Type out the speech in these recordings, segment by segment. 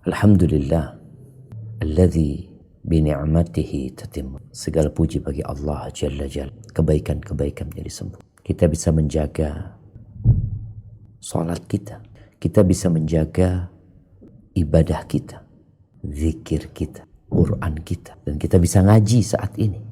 Alhamdulillah alladzi bi ni'matihi tatimmu. Segala puji bagi Allah Jalla Jalla. Kebaikan-kebaikan menjadi sempurna. Kita bisa menjaga salat kita. Kita bisa menjaga ibadah kita, zikir kita, Quran kita, dan kita bisa ngaji saat ini.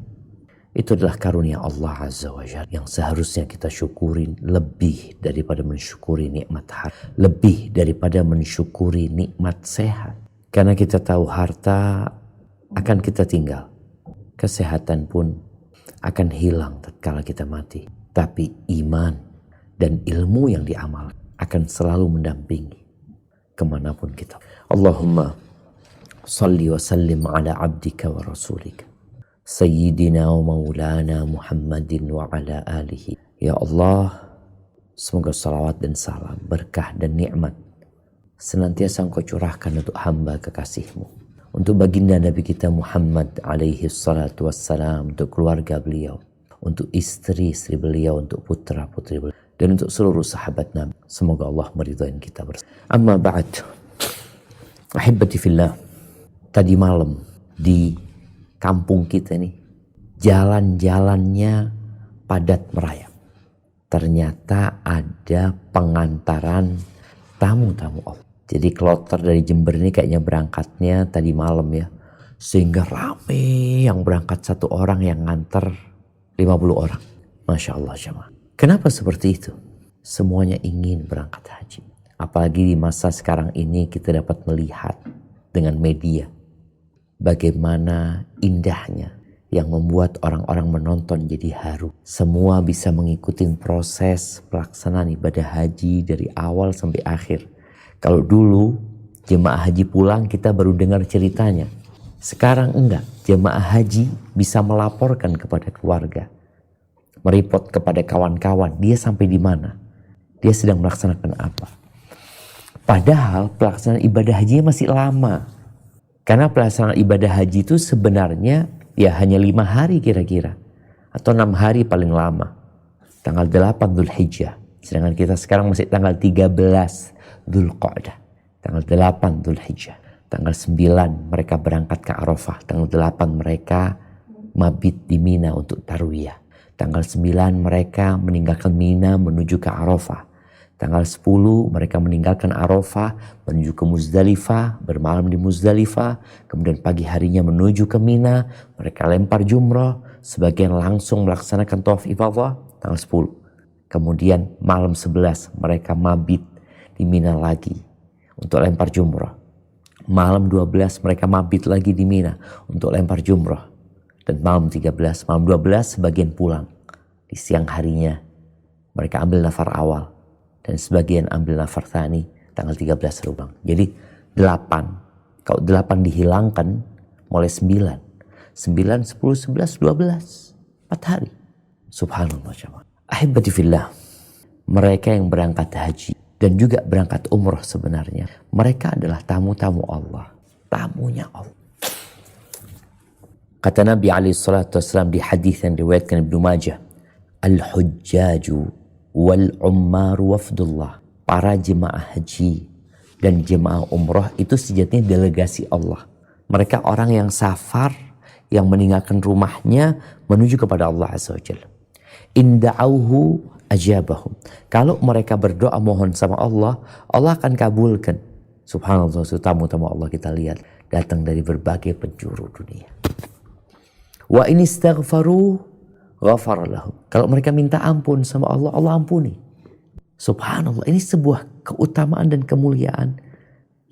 Itu adalah karunia Allah Azza wa Jalla yang seharusnya kita syukurin lebih daripada mensyukuri nikmat harta, lebih daripada mensyukuri nikmat sehat. Karena kita tahu harta akan kita tinggal, kesehatan pun akan hilang tatkala kita mati. Tapi iman dan ilmu yang diamal akan selalu mendampingi kemanapun kita. Allahumma salli wa sallim ala abdika wa rasulika Sayyidina wa maulana Muhammadin wa ala alihi. Ya Allah, semoga salawat dan salam, berkah dan nikmat senantiasa Engkau curahkan untuk hamba kekasih-Mu, untuk baginda Nabi kita Muhammad alaihi salatu wassalam, untuk keluarga beliau, untuk istri-istri beliau, untuk putra-putri beliau, dan untuk seluruh sahabat Nabi. Semoga Allah meridhai kita bersama. Amma ba'd. Ahibbati fillah. Tadi malam di kampung kita nih, jalan-jalannya padat merayap. Ternyata ada pengantaran tamu-tamu Allah. Jadi kloter dari Jember ini kayaknya berangkatnya tadi malam ya. Sehingga rame yang berangkat satu orang yang nganter 50 orang. Masya Allah jemaah. Kenapa seperti itu? Semuanya ingin berangkat haji. Apalagi di masa sekarang ini kita dapat melihat dengan media bagaimana indahnya yang membuat orang-orang menonton jadi haru. Semua bisa mengikuti proses pelaksanaan ibadah haji dari awal sampai akhir. Kalau dulu jemaah haji pulang kita baru dengar ceritanya. Sekarang enggak. Jemaah haji bisa melaporkan kepada keluarga, mereport kepada kawan-kawan, dia sampai di mana, dia sedang melaksanakan apa. Padahal pelaksanaan ibadah hajinya masih lama. Karena pelaksanaan ibadah haji itu sebenarnya ya hanya 5 hari kira-kira. Atau 6 hari paling lama. Tanggal 8 Dzulhijjah. Sedangkan kita sekarang masih tanggal 13 Dzulqa'dah. Tanggal 8 Dzulhijjah. Tanggal 9 mereka berangkat ke Arafah. Tanggal 8 mereka mabit di Mina untuk tarwiyah. Tanggal 9 mereka meninggalkan Mina menuju ke Arafah. Tanggal 10 mereka meninggalkan Arafah menuju ke Muzdalifah, bermalam di Muzdalifah. Kemudian pagi harinya menuju ke Mina, mereka lempar jumrah. Sebagian langsung melaksanakan tawaf ifadah tanggal 10. Kemudian malam 11 mereka mabit di Mina lagi untuk lempar jumrah. Malam 12 mereka mabit lagi di Mina untuk lempar jumrah. Dan malam 13, malam 12 sebagian pulang. Di siang harinya mereka ambil nafar awal. Dan sebagian ambil nafar tsani tanggal 13 lubang. Jadi 8. Kalau 8 dihilangkan mulai 9. 9, 10, 11, 12. 4 hari. Subhanallah jemaah. Ahibbati fillah. Mereka yang berangkat haji dan juga berangkat umroh sebenarnya. Mereka adalah tamu-tamu Allah. Tamunya Allah. Kata Nabi SAW di hadis yang diriwayatkan Ibnu Majah. Al-hujjaju wal-ummar wafdullah. Para jemaah haji dan jemaah umroh itu sejatinya delegasi Allah. Mereka orang yang safar, yang meninggalkan rumahnya menuju kepada Allah Azza wa Jalla. Inda'auhu ajabahum. Kalau mereka berdoa mohon sama Allah, Allah akan kabulkan. Subhanallah, tamu-tamu Allah kita lihat datang dari berbagai penjuru dunia. Wa in istaghfaru ghafara lahum. Kalau mereka minta ampun sama Allah, Allah ampuni. Subhanallah, ini sebuah keutamaan dan kemuliaan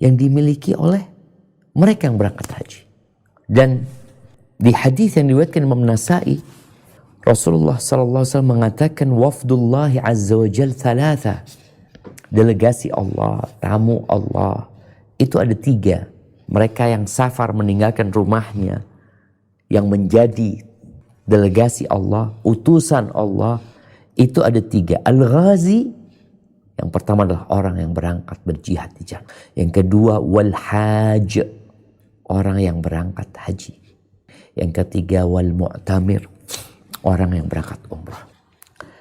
yang dimiliki oleh mereka yang berangkat haji. Dan di hadis yang diriwayatkan Imam Nasa'i, Rasulullah SAW mengatakan wafdullahi azza wa jal thalatha. Delegasi Allah, tamu Allah, itu ada 3. Mereka yang safar meninggalkan rumahnya, yang menjadi delegasi Allah, utusan Allah, itu ada 3. Al-ghazi, yang pertama adalah orang yang berangkat berjihad di jalan. Yang kedua wal-haj, orang yang berangkat haji. Yang ketiga wal-mu'tamir, orang yang berangkat umrah.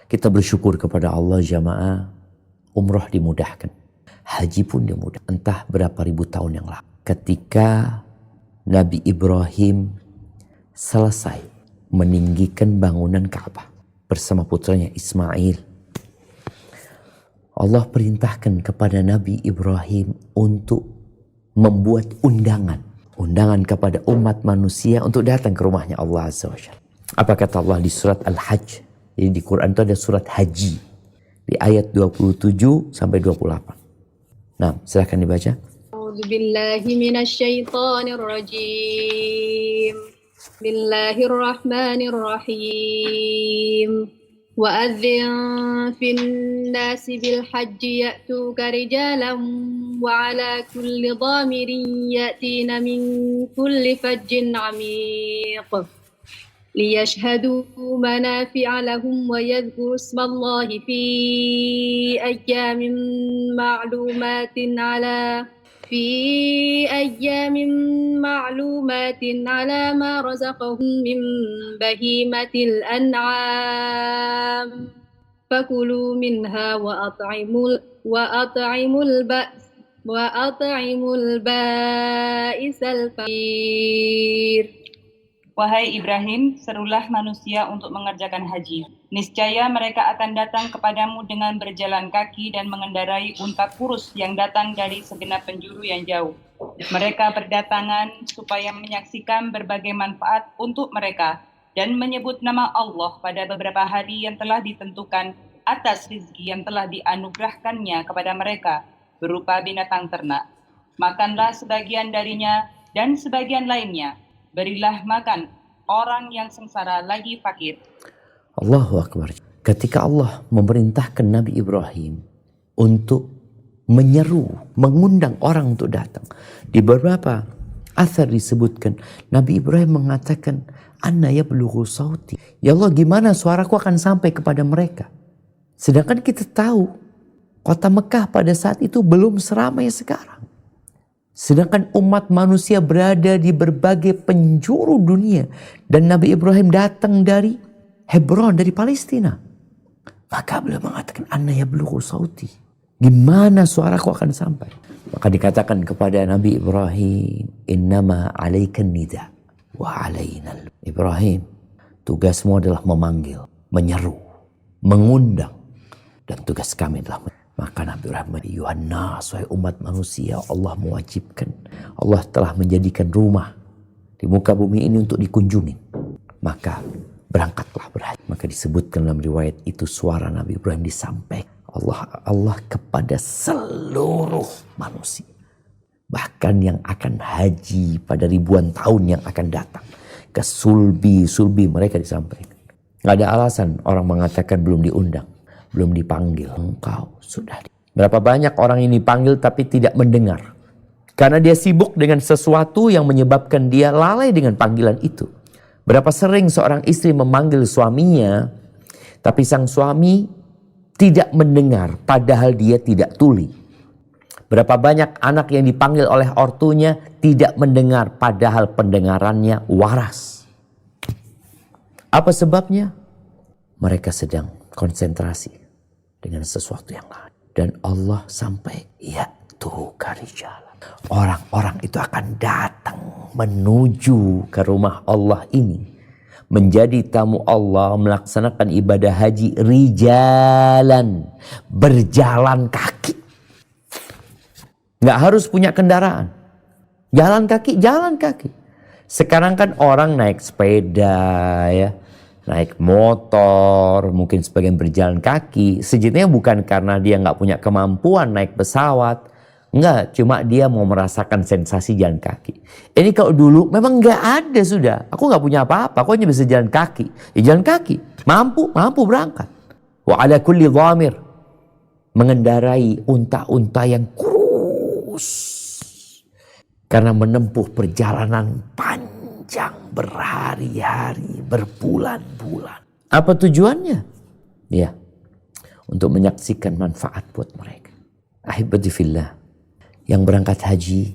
Kita bersyukur kepada Allah jamaah, umrah dimudahkan. Haji pun dimudahkan. Entah berapa ribu tahun yang lalu. ketika Nabi Ibrahim selesai meninggikan bangunan Ka'bah bersama putranya Ismail. Allah perintahkan kepada Nabi Ibrahim untuk membuat undangan kepada umat manusia untuk datang ke rumahnya Allah Azza wa Jalla. Apa kata Allah di surat Al-Hajj? Jadi di Quran itu ada surat haji di ayat 27 sampai 28. Nah, silakan dibaca. A'udzu billahi minasyaitonir rajim. Bismillahirrahmanirrahim. وأذن في الناس بالحج يأتوك رجالا وعلى كل ضامر يأتين من كل فج عميق ليشهدوا منافع لهم ويذكروا اسم الله في أيام معلومات على ما رزقهم من بهيمة الأنعام فكلوا منها وأطعموا البائس الفقير. Wahai Ibrahim, serulah manusia untuk mengerjakan haji. Niscaya mereka akan datang kepadamu dengan berjalan kaki dan mengendarai unta kurus yang datang dari segenap penjuru yang jauh. Mereka berdatangan supaya menyaksikan berbagai manfaat untuk mereka dan menyebut nama Allah pada beberapa hari yang telah ditentukan atas rezeki yang telah dianugerahkannya kepada mereka berupa binatang ternak. Makanlah sebagian darinya dan sebagian lainnya. Berilah makan orang yang sengsara lagi fakir. Allahu Akbar. Ketika Allah memerintahkan Nabi Ibrahim untuk menyeru, mengundang orang untuk datang. Di beberapa asar disebutkan, Nabi Ibrahim mengatakan, Anna yablughu sauti. Ya Allah, gimana suaraku akan sampai kepada mereka? Sedangkan kita tahu, kota Mekah pada saat itu belum seramai sekarang. Sedangkan umat manusia berada di berbagai penjuru dunia. Dan Nabi Ibrahim datang dari Hebron, dari Palestina. Maka beliau mengatakan, Anna yablughu sauti. Gimana suaraku akan sampai? Maka dikatakan kepada Nabi Ibrahim, Innama alaikan nida wa alainal. Ibrahim, tugasmu adalah memanggil, menyeru, mengundang. Dan tugas kami adalah maka Nabi Ibrahim, Yuhannas, wahai umat manusia, Allah mewajibkan. Allah telah menjadikan rumah di muka bumi ini untuk dikunjungi. Maka berangkatlah berhaji. Maka disebutkan dalam riwayat itu suara Nabi Ibrahim disampaikan Allah kepada seluruh manusia. Bahkan yang akan haji pada ribuan tahun yang akan datang. Ke sulbi mereka disampaikan. Gak ada alasan orang mengatakan belum diundang. Belum dipanggil. Engkau sudah. Berapa banyak orang ini dipanggil tapi tidak mendengar. Karena dia sibuk dengan sesuatu yang menyebabkan dia lalai dengan panggilan itu. Berapa sering seorang istri memanggil suaminya, tapi sang suami tidak mendengar padahal dia tidak tuli. Berapa banyak anak yang dipanggil oleh ortunya tidak mendengar padahal pendengarannya waras. Apa sebabnya? Mereka sedang konsentrasi dengan sesuatu yang lain. Dan Allah sampai, ya tuh karijala. Orang-orang itu akan datang menuju ke rumah Allah ini. Menjadi tamu Allah, melaksanakan ibadah haji rijalan. Berjalan kaki. Gak harus punya kendaraan. Jalan kaki. Sekarang kan orang naik sepeda ya. Naik motor, mungkin sebagian berjalan kaki. Sejatinya bukan karena dia nggak punya kemampuan naik pesawat. Enggak, cuma dia mau merasakan sensasi jalan kaki. Ini kalau dulu memang nggak ada sudah. Aku nggak punya apa-apa, aku hanya bisa jalan kaki. Ya jalan kaki, mampu berangkat. Wa ala kulli dhamir. Mengendarai unta-unta yang kurus. Karena menempuh perjalanan panjang. Berhari-hari, berbulan-bulan. Apa tujuannya? Ya, untuk menyaksikan manfaat buat mereka. Ahibati fillah, yang berangkat haji,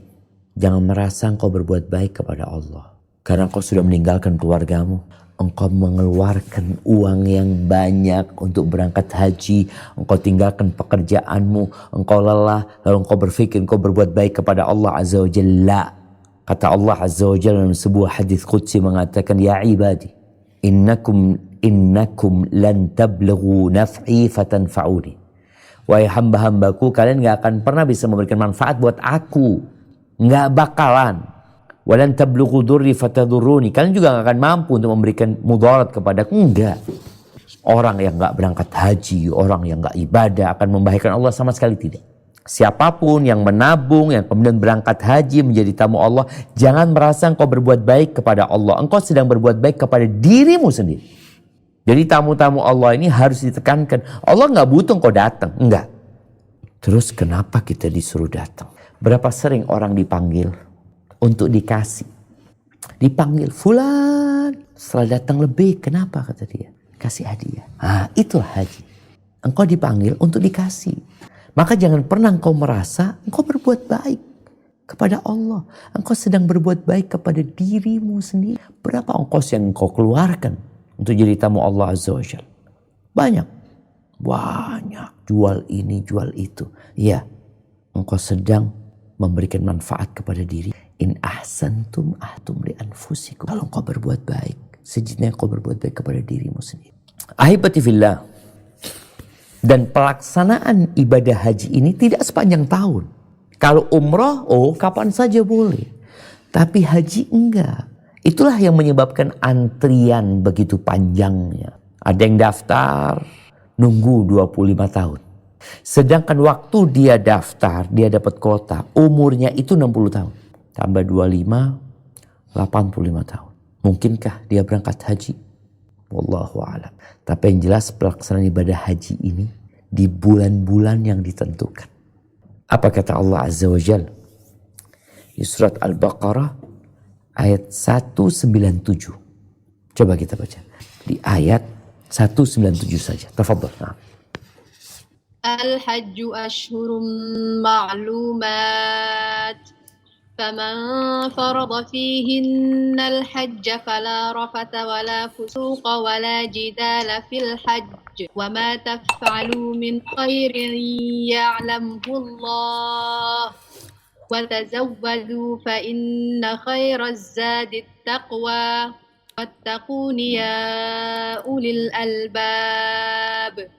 jangan merasa engkau berbuat baik kepada Allah. Karena engkau sudah meninggalkan keluargamu. engkau mengeluarkan uang yang banyak untuk berangkat haji, engkau tinggalkan pekerjaanmu, engkau lelah, lalu engkau berfikir engkau berbuat baik kepada Allah Azza wa Jalla. Kata Allah Azza wa Jalla dalam sebuah hadis qudsi mengatakan, ya ibadi, innakum lan tablughu naf'i fatanfa'uni. Wahai hamba-hambaku, kalian gak akan pernah bisa memberikan manfaat buat aku. Gak bakalan. Walan tablughu durri fatadurruni. Kalian juga gak akan mampu untuk memberikan mudarat kepadaku. Enggak. Orang yang gak berangkat haji, orang yang gak ibadah akan membahayakan Allah sama sekali tidak. Siapapun yang menabung, yang kemudian berangkat haji menjadi tamu Allah, jangan merasa engkau berbuat baik kepada Allah. Engkau sedang berbuat baik kepada dirimu sendiri. Jadi tamu-tamu Allah ini harus ditekankan. Allah nggak butuh engkau datang, enggak. Terus kenapa kita disuruh datang? Berapa sering orang dipanggil untuk dikasih? Dipanggil, fulan, setelah datang lebih, kenapa kata dia? Kasih hadiah. Itulah haji. Engkau dipanggil untuk dikasih. Maka jangan pernah engkau merasa engkau berbuat baik kepada Allah. Engkau sedang berbuat baik kepada dirimu sendiri. Berapa ongkos yang engkau keluarkan untuk jadi tamu Allah Azza wa Jalla? Banyak. Jual ini, jual itu. Ya, engkau sedang memberikan manfaat kepada diri. In ahsantum ahtum li anfusikum. Kalau engkau berbuat baik, sejatinya engkau berbuat baik kepada dirimu sendiri. Ahibati fillah. Dan pelaksanaan ibadah haji ini tidak sepanjang tahun. Kalau umrah, kapan saja boleh. Tapi haji enggak. Itulah yang menyebabkan antrian begitu panjangnya. Ada yang daftar, nunggu 25 tahun. Sedangkan waktu dia daftar, dia dapat kuota, umurnya itu 60 tahun. Tambah 25, 85 tahun. Mungkinkah dia berangkat haji? Wallahu a'lam. Tapi yang jelas pelaksanaan ibadah haji ini di bulan-bulan yang ditentukan. Apa kata Allah Azza wa Jalla? Di surat Al-Baqarah ayat 197. Coba kita baca. Di ayat 197 saja. Tafadhol. Al-Hajju ashhurum ma'lumat. فمن فرض فيهن الحج فلا رفث ولا فسوق ولا جدال في الحج وما تفعلوا من خير يعلمه الله وتزودوا فإن خير الزاد التقوى واتقون يا أولي الألباب.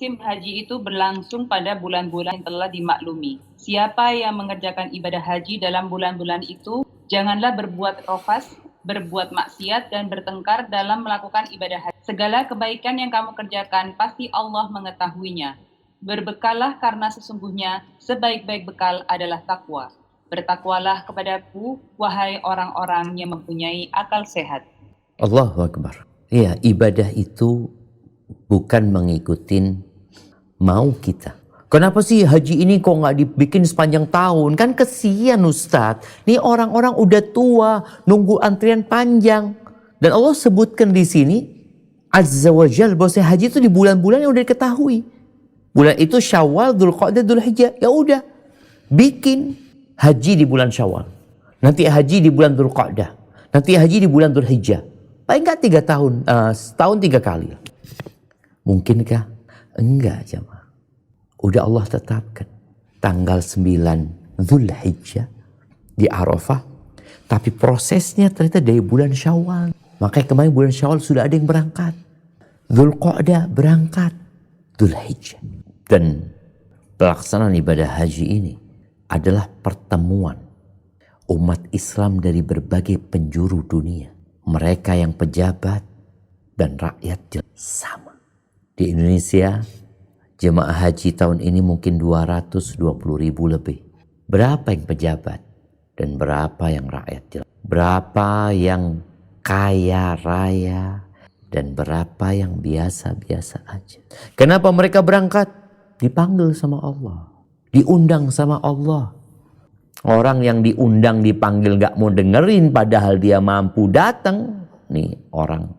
Musim haji itu berlangsung pada bulan-bulan yang telah dimaklumi. Siapa yang mengerjakan ibadah haji dalam bulan-bulan itu, janganlah berbuat rofas, berbuat maksiat, dan bertengkar dalam melakukan ibadah haji. Segala kebaikan yang kamu kerjakan, pasti Allah mengetahuinya. Berbekallah karena sesungguhnya sebaik-baik bekal adalah takwa. Bertakwalah kepadaku, wahai orang-orang yang mempunyai akal sehat. Allahu Akbar. Iya, ibadah itu bukan mengikutin mau kita. Kenapa sih haji ini kok nggak dibikin sepanjang tahun? Kan kesian Ustadz. Nih orang-orang udah tua, nunggu antrian panjang. Dan Allah sebutkan di sini, Azza wa Jalla, bahwa haji itu di bulan-bulan yang udah diketahui. Bulan itu Syawal, Dzulqa'dah, Dzulhijjah. Ya udah, bikin haji di bulan Syawal. Nanti haji di bulan Dzulqa'dah. Nanti haji di bulan Dzulhijjah. Paling nggak 3 tahun, setahun 3 kali. Mungkinkah? Enggak jemaah. Udah Allah tetapkan tanggal 9 Dzulhijjah di Arafah. Tapi prosesnya ternyata dari bulan Syawal. Makanya kemarin bulan Syawal sudah ada yang berangkat. Dzulqa'dah berangkat. Dzulhijjah. Dan pelaksanaan ibadah haji ini adalah pertemuan umat Islam dari berbagai penjuru dunia. Mereka yang pejabat dan rakyat sama. Di Indonesia, jemaah haji tahun ini mungkin 220.000 lebih. Berapa yang pejabat dan berapa yang rakyat? Berapa yang kaya raya dan berapa yang biasa-biasa aja? Kenapa mereka berangkat? Dipanggil sama Allah. Diundang sama Allah. Orang yang diundang dipanggil gak mau dengerin padahal dia mampu datang. Nih orang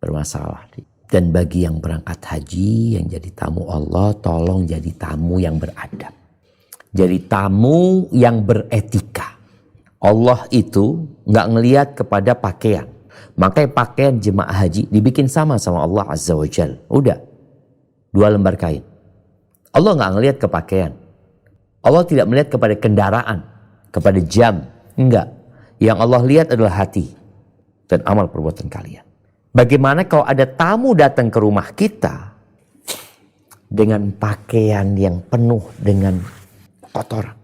bermasalah. Dan bagi yang berangkat haji, yang jadi tamu Allah, tolong jadi tamu yang beradab. Jadi tamu yang beretika. Allah itu gak ngelihat kepada pakaian. Makanya pakaian jemaah haji dibikin sama Allah Azza wa Jal. Udah, 2 lembar kain. Allah nggak ngelihat ke pakaian. Allah tidak melihat kepada kendaraan, kepada jam. Enggak. Yang Allah lihat adalah hati dan amal perbuatan kalian. Bagaimana kalau ada tamu datang ke rumah kita dengan pakaian yang penuh dengan kotoran,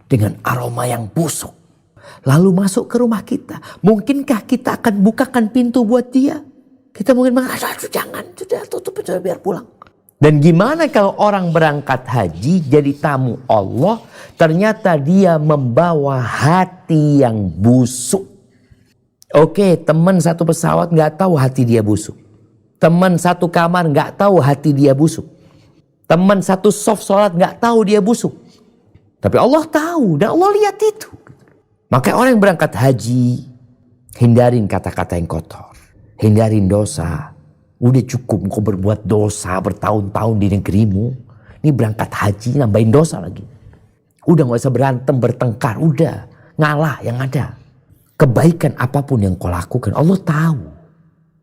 dengan aroma yang busuk, lalu masuk ke rumah kita, mungkinkah kita akan bukakan pintu buat dia? Kita mungkin mengatakan, jangan, sudah tutup, sudah biar pulang. Dan gimana kalau orang berangkat haji jadi tamu Allah, ternyata dia membawa hati yang busuk. Oke, teman satu pesawat nggak tahu hati dia busuk. Teman satu kamar nggak tahu hati dia busuk. Teman satu soft sholat nggak tahu dia busuk. Tapi Allah tahu dan Allah lihat itu. Maka orang yang berangkat haji, hindarin kata-kata yang kotor. Hindarin dosa. Udah cukup kau berbuat dosa bertahun-tahun di negerimu. Ini berangkat haji nambahin dosa lagi. Udah gak usah berantem, bertengkar. Udah, ngalah yang ada. Kebaikan apapun yang kau lakukan, Allah tahu.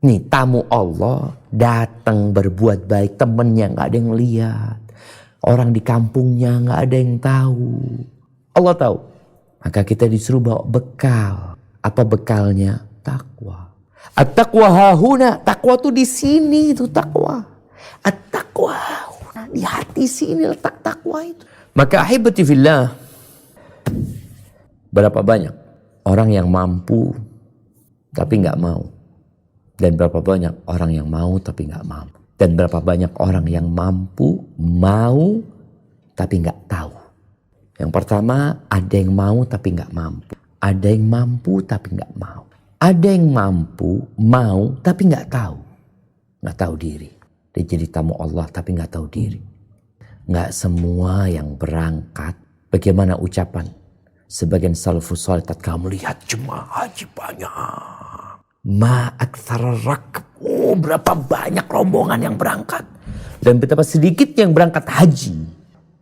Nih tamu Allah datang berbuat baik. Temennya gak ada yang lihat. Orang di kampungnya gak ada yang tahu. Allah tahu. Maka kita disuruh bawa bekal. Apa bekalnya? Takwa. At-taqwa hahuna, takwa tuh di sini itu takwa. At-taqwa hahuna, di hati sini letak takwa itu. Maka ahibati fillah, berapa banyak orang yang mampu tapi nggak mau, dan berapa banyak orang yang mau tapi nggak mampu, dan berapa banyak orang yang mampu mau tapi nggak tahu. Yang pertama, ada yang mau tapi nggak mampu, ada yang mampu tapi nggak mau. Ada yang mampu, mau, tapi nggak tahu. Nggak tahu diri. Dia jadi tamu Allah, tapi nggak tahu diri. Nggak semua yang berangkat. Bagaimana ucapan sebagian salafus salih tatkala melihat jemaah haji banyak. Ma aktsara rakb. Oh, berapa banyak rombongan yang berangkat. Dan betapa sedikit yang berangkat haji.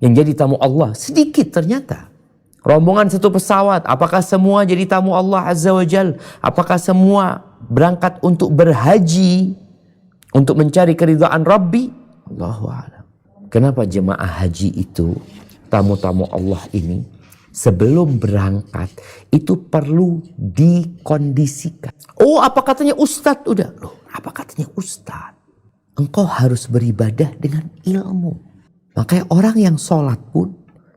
Yang jadi tamu Allah. Sedikit ternyata. Rombongan satu pesawat, apakah semua jadi tamu Allah Azza wa Jal? Apakah semua berangkat untuk berhaji, untuk mencari keridhaan Rabbi? Allahu a'lam. Kenapa jemaah haji itu, tamu-tamu Allah ini, sebelum berangkat, itu perlu dikondisikan. Oh, apa katanya Ustadz? Udah, loh, apa katanya Ustadz? Engkau harus beribadah dengan ilmu. Makanya orang yang sholat pun,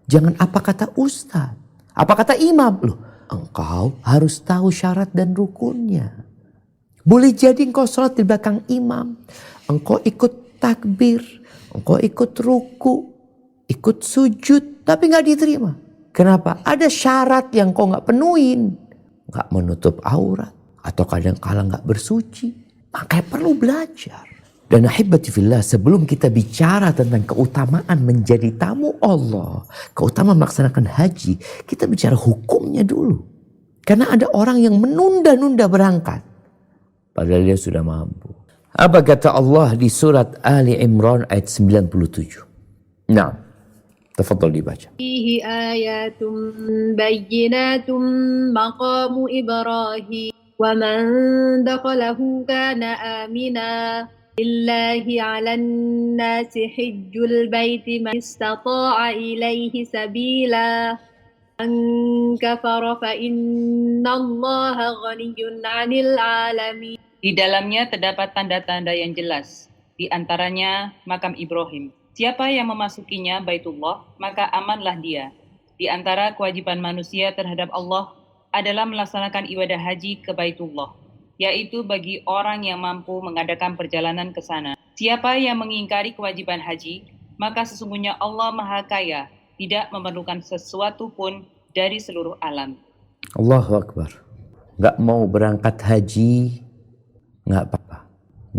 jangan apa kata Ustadz. Apa kata imam? Loh, engkau harus tahu syarat dan rukunnya. Boleh jadi engkau sholat di belakang imam. Engkau ikut takbir. Engkau ikut ruku. Ikut sujud. Tapi gak diterima. Kenapa? Ada syarat yang kau gak penuhin. Gak menutup aurat. Atau kadang-kala gak bersuci. Makanya perlu belajar. Dan ahibati fillah, sebelum kita bicara tentang keutamaan menjadi tamu Allah, keutamaan melaksanakan haji, kita bicara hukumnya dulu. Karena ada orang yang menunda-nunda berangkat, padahal dia sudah mampu. Apa kata Allah di surat Ali Imran ayat 97? Nah, tafadhol dibaca. Fihi ayatum bayyinatum maqamu Ibrahim wa man dakhalahu kana amina. Lillahi 'alan nasi hajjul baiti man istata'a ilaihi sabila. Man kafara fa innallaha ghaniyyun 'anil 'alamin. Di dalamnya terdapat tanda-tanda yang jelas, di antaranya makam Ibrahim. Siapa yang memasukinya Baitullah, maka amanlah dia. Di antara kewajiban manusia terhadap Allah adalah melaksanakan ibadah haji ke Baitullah, yaitu bagi orang yang mampu mengadakan perjalanan ke sana. Siapa yang mengingkari kewajiban haji, maka sesungguhnya Allah Maha Kaya, tidak memerlukan sesuatu pun dari seluruh alam. Allahu Akbar. Gak mau berangkat haji, gak apa-apa.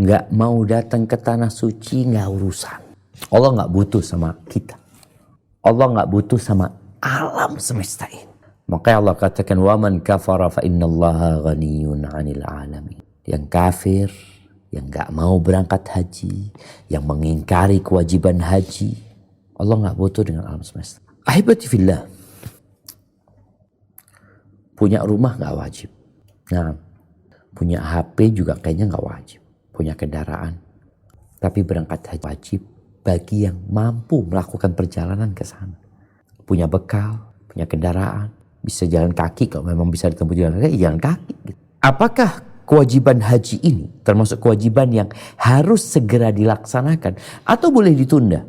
Gak mau datang ke tanah suci, gak urusan. Allah gak butuh sama kita. Allah gak butuh sama alam semesta ini. Makanya Allah katakan, وَمَنْ كَفَرَ فَإِنَّ اللَّهَ غَنِيٌّ عَنِ الْعَالَمِينَ. Yang kafir, yang gak mau berangkat haji, yang mengingkari kewajiban haji, Allah gak butuh dengan alam semesta. Ahibati fillah, punya rumah gak wajib. Nah, Punya HP juga kayaknya nggak wajib. Punya kendaraan. Tapi berangkat haji wajib bagi yang mampu melakukan perjalanan ke sana. Punya bekal, punya kendaraan, bisa jalan kaki. Kalau memang bisa ditempuh jalan kaki, jalan kaki. Apakah kewajiban haji ini termasuk kewajiban yang harus segera dilaksanakan atau boleh ditunda?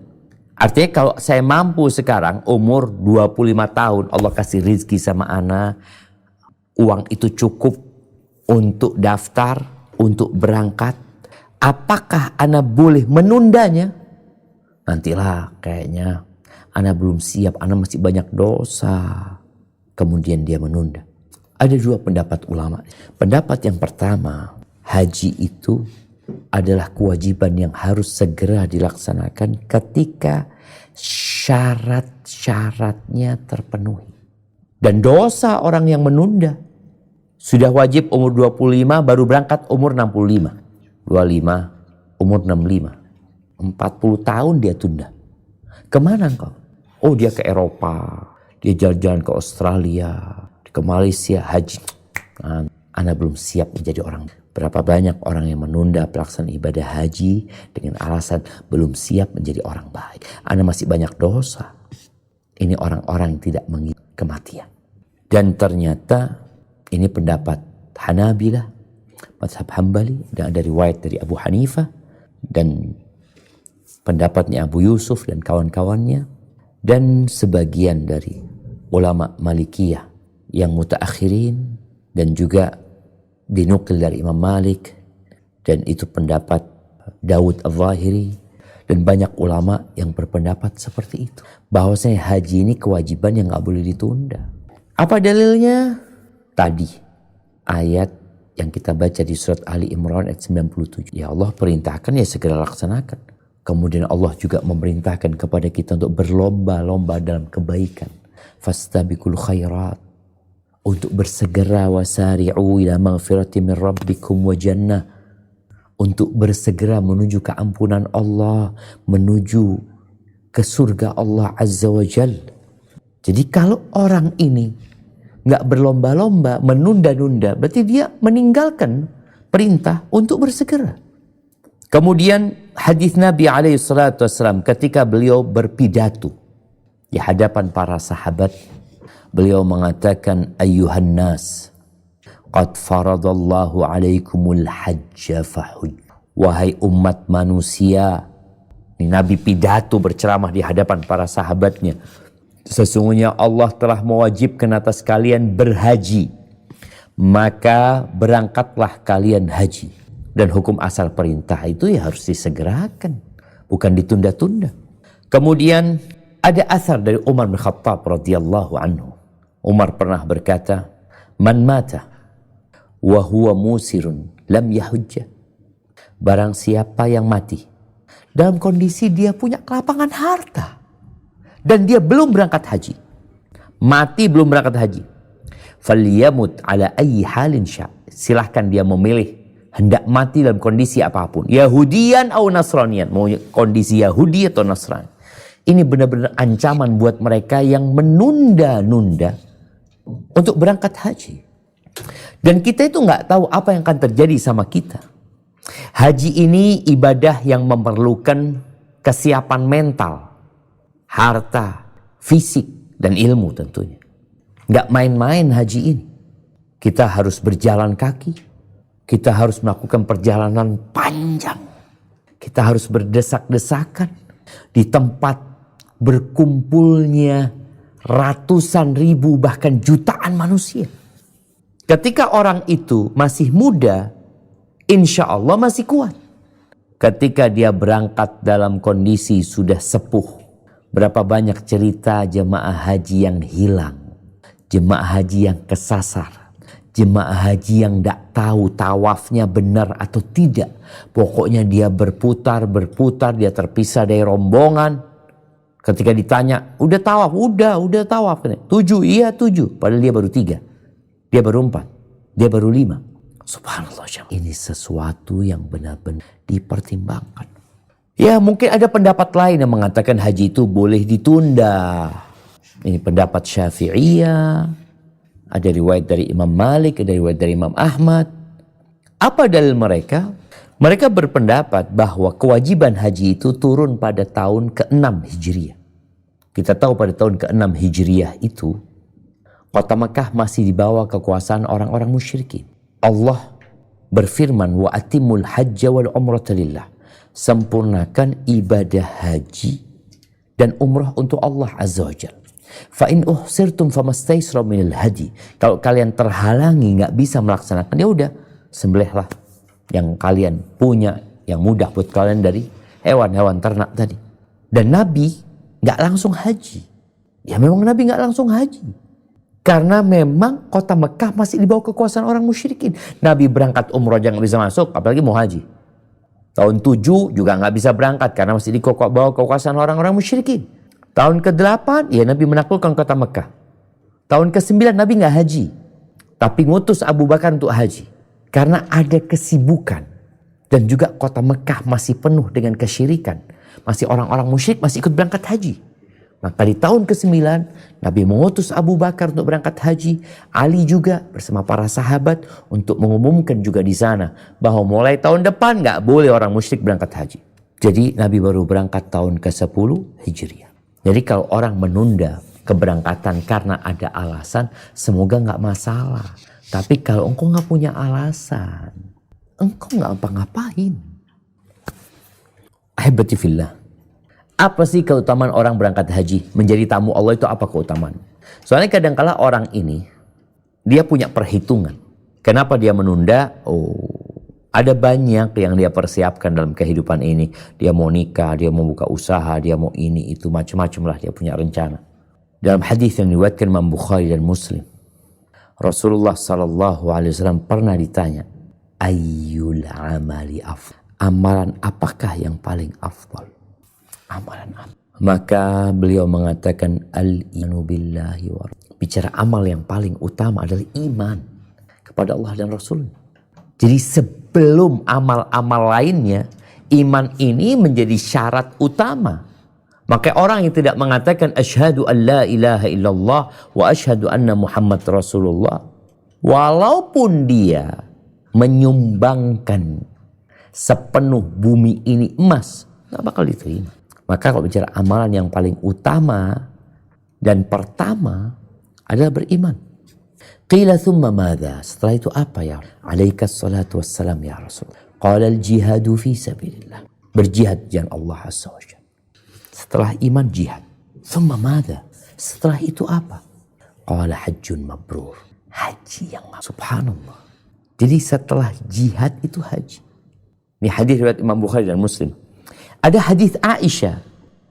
Artinya kalau saya mampu sekarang umur 25 tahun, Allah kasih rezeki sama ana, uang itu cukup untuk daftar, untuk berangkat. Apakah ana boleh menundanya? Nantilah, kayaknya ana belum siap, ana masih banyak dosa. Kemudian dia menunda. Ada dua pendapat ulama. Pendapat yang pertama, haji itu adalah kewajiban yang harus segera dilaksanakan ketika syarat-syaratnya terpenuhi. Dan dosa orang yang menunda. Sudah wajib umur 25 baru berangkat umur 65. 25, umur 65. 40 tahun dia tunda. Kemana engkau? Oh, dia ke Eropa. Dia jalan-jalan ke Australia, ke Malaysia, haji. Ana belum siap menjadi orang. Berapa banyak orang yang menunda pelaksanaan ibadah haji dengan alasan belum siap menjadi orang baik. Ana masih banyak dosa. Ini orang-orang yang tidak mengingat kematian. Dan ternyata ini pendapat Hanabilah, mazhab Hambali, dan ada riwayat dari Abu Hanifah, dan pendapatnya Abu Yusuf dan kawan-kawannya, dan sebagian dari ulama Malikiyah yang mutaakhirin, dan juga dinukil dari Imam Malik, dan itu pendapat Daud Al-Zahiri, dan banyak ulama yang berpendapat seperti itu. Bahwasanya haji ini kewajiban yang gak boleh ditunda. Apa dalilnya? Tadi ayat yang kita baca di surat Ali Imran ayat 97. Ya Allah perintahkan, ya segera laksanakan. Kemudian Allah juga memerintahkan kepada kita untuk berlomba-lomba dalam kebaikan. Fastabiqul khairat. Untuk bersegera, wasari'u ila maghfirati min rabbikum wa jannah. Untuk bersegera menuju keampunan Allah, menuju ke surga Allah Azza wa Jal. Jadi kalau orang ini nggak berlomba-lomba, menunda-nunda, berarti dia meninggalkan perintah untuk bersegera. Kemudian hadis Nabi SAW ketika beliau berpidato di hadapan para sahabat, beliau mengatakan, ayyuhan nas, qad faradallahu alaikumul hajja fahuj. Wahai umat manusia, ini Nabi pidato berceramah di hadapan para sahabatnya. Sesungguhnya Allah telah mewajibkan atas kalian berhaji, maka berangkatlah kalian haji. Dan hukum asal perintah itu ya harus disegerakan, bukan ditunda-tunda. Kemudian ada asar dari Umar bin Khattab radhiyallahu anhu. Umar pernah berkata, man mata wa huwa musirun lam yahujja. Barang siapa yang mati dalam kondisi dia punya kelapangan harta dan dia belum berangkat haji, mati belum berangkat haji, falyamut ala ayyi halin sya'. Silahkan dia memilih hendak mati dalam kondisi apapun, Yahudian atau Nasranian, mau kondisi Yahudi atau Nasrani. Ini benar-benar ancaman buat mereka yang menunda-nunda untuk berangkat haji. Dan kita itu nggak tahu apa yang akan terjadi sama kita. Haji ini ibadah yang memerlukan kesiapan mental, harta, fisik, dan ilmu tentunya. Nggak main-main haji ini. Kita harus berjalan kaki. Kita harus melakukan perjalanan panjang. Kita harus berdesak-desakan di tempat berkumpulnya ratusan ribu bahkan jutaan manusia. Ketika orang itu masih muda, insya Allah masih kuat. Ketika dia berangkat dalam kondisi sudah sepuh, berapa banyak cerita jemaah haji yang hilang, jemaah haji yang kesasar, jemaah haji yang tidak tahu tawafnya benar atau tidak. Pokoknya dia berputar, dia terpisah dari rombongan. Ketika ditanya, udah tawaf? Udah tawaf. 7, iya 7. Padahal dia baru 3. Dia baru 4. Dia baru 5. Subhanallah. Ini sesuatu yang benar-benar dipertimbangkan. Ya mungkin ada pendapat lain yang mengatakan haji itu boleh ditunda. Ini pendapat Syafi'iyah. Ada riwayat dari Imam Malik, ada riwayat dari Imam Ahmad. Apa dalil mereka? Mereka berpendapat bahwa kewajiban haji itu turun pada tahun ke-6 Hijriah. Kita tahu pada tahun ke-6 Hijriah itu, kota Mekah masih di bawah kekuasaan orang-orang musyrikin. Allah berfirman, wa atimul hajja wal umrata lillah. Sempurnakan ibadah haji dan umrah untuk Allah Azza wa Jalla. Fa in uhsirtum famastaysra minal hadi. Kalau kalian terhalangi nggak bisa melaksanakan, ya udah sembelihlah yang kalian punya yang mudah buat kalian dari hewan-hewan ternak tadi. Dan Nabi nggak langsung haji. Ya memang Nabi nggak langsung haji. Karena memang kota Mekah masih di bawah kekuasaan orang musyrikin. Nabi berangkat umroh aja nggak bisa masuk, apalagi mau haji. Tahun 7 juga nggak bisa berangkat karena masih di bawah kekuasaan orang-orang musyrikin. Tahun ke-8 ya Nabi menaklukkan kota Mekah. Tahun ke-9 Nabi nggak haji. Tapi ngutus Abu Bakar untuk haji. Karena ada kesibukan. Dan juga kota Mekah masih penuh dengan kesyirikan. Masih orang-orang musyrik masih ikut berangkat haji. Maka di tahun ke-9 Nabi mengutus Abu Bakar untuk berangkat haji. Ali juga bersama para sahabat untuk mengumumkan juga di sana bahwa mulai tahun depan nggak boleh orang musyrik berangkat haji. Jadi Nabi baru berangkat tahun ke-10 Hijriah. Jadi kalau orang menunda keberangkatan karena ada alasan, semoga nggak masalah. Tapi kalau engkau nggak punya alasan, engkau nggak apa-ngapain. Ahibati fillah. Apa sih keutamaan orang berangkat haji? Menjadi tamu Allah itu apa keutamaan? Soalnya kadang-kala orang ini, dia punya perhitungan. Kenapa dia menunda? Ada banyak yang dia persiapkan dalam kehidupan ini. Dia mau nikah, dia mau buka usaha, dia mau ini, itu, macam-macam lah dia punya rencana. Dalam hadis yang diriwayatkan Imam Bukhari dan Muslim, Rasulullah SAW pernah ditanya, ayyul amali afdal? Amalan apakah yang paling afdal? Amalan apa? Maka beliau mengatakan al-imanu billahi wa bicara amal yang paling utama adalah iman kepada Allah dan Rasul. Jadi sebelum amal-amal lainnya, iman ini menjadi syarat utama. Maka orang yang tidak mengatakan asyhadu an la ilaha illallah wa asyhadu anna Muhammad Rasulullah, walaupun dia menyumbangkan sepenuh bumi ini emas, nggak bakal diterima. Maka kalau bicara amalan yang paling utama dan pertama adalah beriman. Qila thumma madha? Setelah itu apa ya? Alaikas salatu wassalam ya Rasul. Qala al-jihadu fi sabilillah. Berjihad di jalan Allah Azza wa Jalla. Setelah iman jihad. Thumma madha? Setelah itu apa? Qala hajjun mabrur. Haji yang subhanallah. Jadi setelah jihad itu haji. Ini hadis riwayat Imam Bukhari dan Muslim. Ada hadis Aisyah,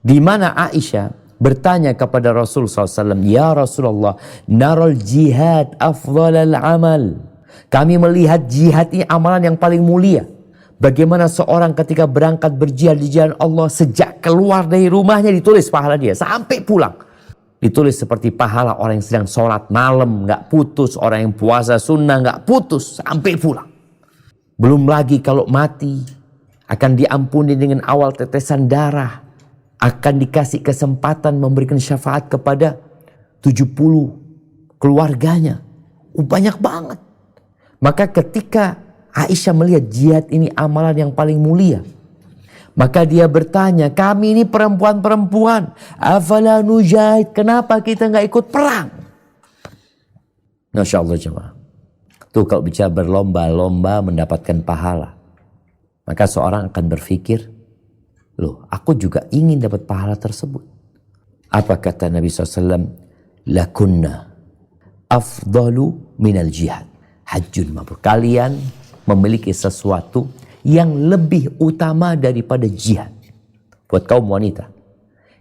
di mana Aisyah bertanya kepada Rasul SAW, ya Rasulullah, naral jihad afdalal amal. Kami melihat jihad ini amalan yang paling mulia. Bagaimana seorang ketika berangkat berjihad di jalan Allah, sejak keluar dari rumahnya ditulis pahala dia sampai pulang. Ditulis seperti pahala orang yang sedang sholat malam nggak putus, orang yang puasa sunnah nggak putus sampai pulang. Belum lagi kalau mati akan diampuni dengan awal tetesan darah, akan dikasih kesempatan memberikan syafaat kepada 70 keluarganya. Banyak banget. Maka ketika Aisyah melihat jihad ini amalan yang paling mulia, maka dia bertanya, kami ini perempuan-perempuan, afala nujahid, kenapa kita nggak ikut perang? Masya Allah jemaah. Tuh kalau bicara berlomba-lomba mendapatkan pahala, maka seorang akan berpikir, loh aku juga ingin dapat pahala tersebut. Apa kata Nabi SAW? Lakunna afdalu minal jihad. Hajjun mabrur. Kalian memiliki sesuatu yang lebih utama daripada jihad. Buat kaum wanita.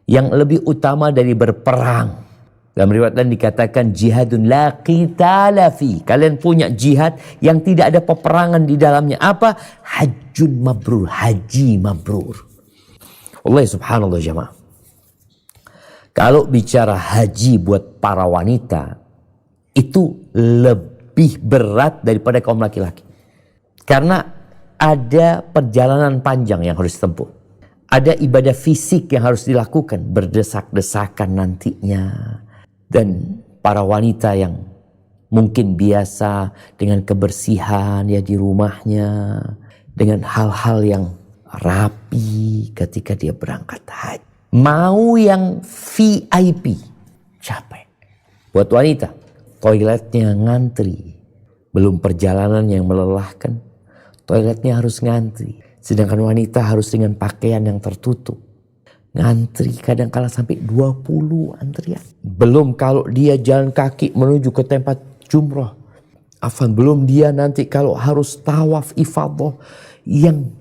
Yang lebih utama dari berperang. Dalam riwayat lain dikatakan jihadun la qitala fi. Kalian punya jihad yang tidak ada peperangan di dalamnya. Apa? Hajjun mabrur. Haji mabrur. Allah subhanallah jamaah. Kalau bicara haji buat para wanita, itu lebih berat daripada kaum laki-laki. Karena ada perjalanan panjang yang harus ditempuh. Ada ibadah fisik yang harus dilakukan. Berdesak-desakan nantinya. Dan para wanita yang mungkin biasa dengan kebersihan ya di rumahnya, dengan hal-hal yang rapi ketika dia berangkat haji. Mau yang VIP, capek. Buat wanita, toiletnya ngantri. Belum perjalanan yang melelahkan, toiletnya harus ngantri. Sedangkan wanita harus dengan pakaian yang tertutup. Ngantri kadang-kala sampai 20 antrian. Belum kalau dia jalan kaki menuju ke tempat jumrah. Belum dia nanti kalau harus tawaf ifadah yang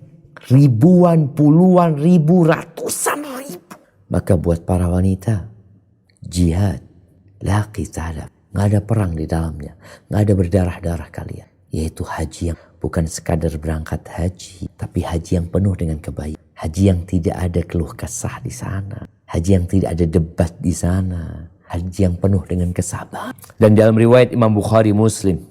ribuan, puluhan ribu, ratusan ribu. Maka buat para wanita, jihad, la qital, nggak ada perang di dalamnya, nggak ada berdarah-darah kalian. Yaitu haji yang bukan sekadar berangkat haji, tapi haji yang penuh dengan kebaikan. Haji yang tidak ada keluh kesah di sana, haji yang tidak ada debat di sana, haji yang penuh dengan kesabaran. Dan dalam riwayat Imam Bukhari Muslim,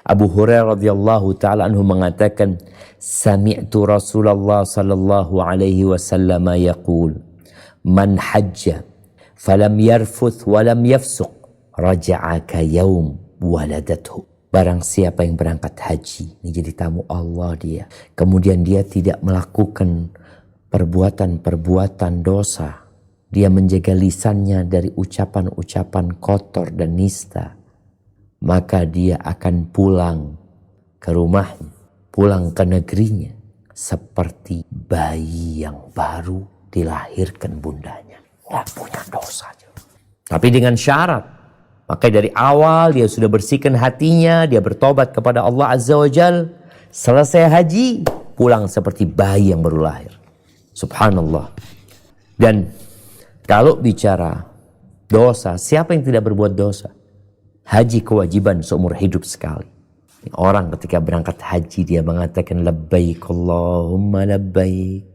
Abu Hurairah radhiyallahu taala anhu mengatakan, sami'tu Rasulullah sallallahu alaihi wasallam yaqul, man hajja falam yarfuth walam yafsuq raja'a ka yaum waladathu. Barang siapa yang berangkat haji, ini jadi tamu Allah dia, kemudian dia tidak melakukan perbuatan-perbuatan dosa, dia menjaga lisannya dari ucapan-ucapan kotor dan nista, maka dia akan pulang ke rumahnya, pulang ke negerinya seperti bayi yang baru dilahirkan bundanya. Nggak punya dosa. Tapi dengan syarat, maka dari awal dia sudah bersihkan hatinya, dia bertobat kepada Allah Azza wa Jal. Selesai haji, pulang seperti bayi yang baru lahir. Subhanallah. Dan kalau bicara dosa, siapa yang tidak berbuat dosa? Haji kewajiban seumur hidup sekali. Orang ketika berangkat haji dia mengatakan labbaik Allahumma labbaik,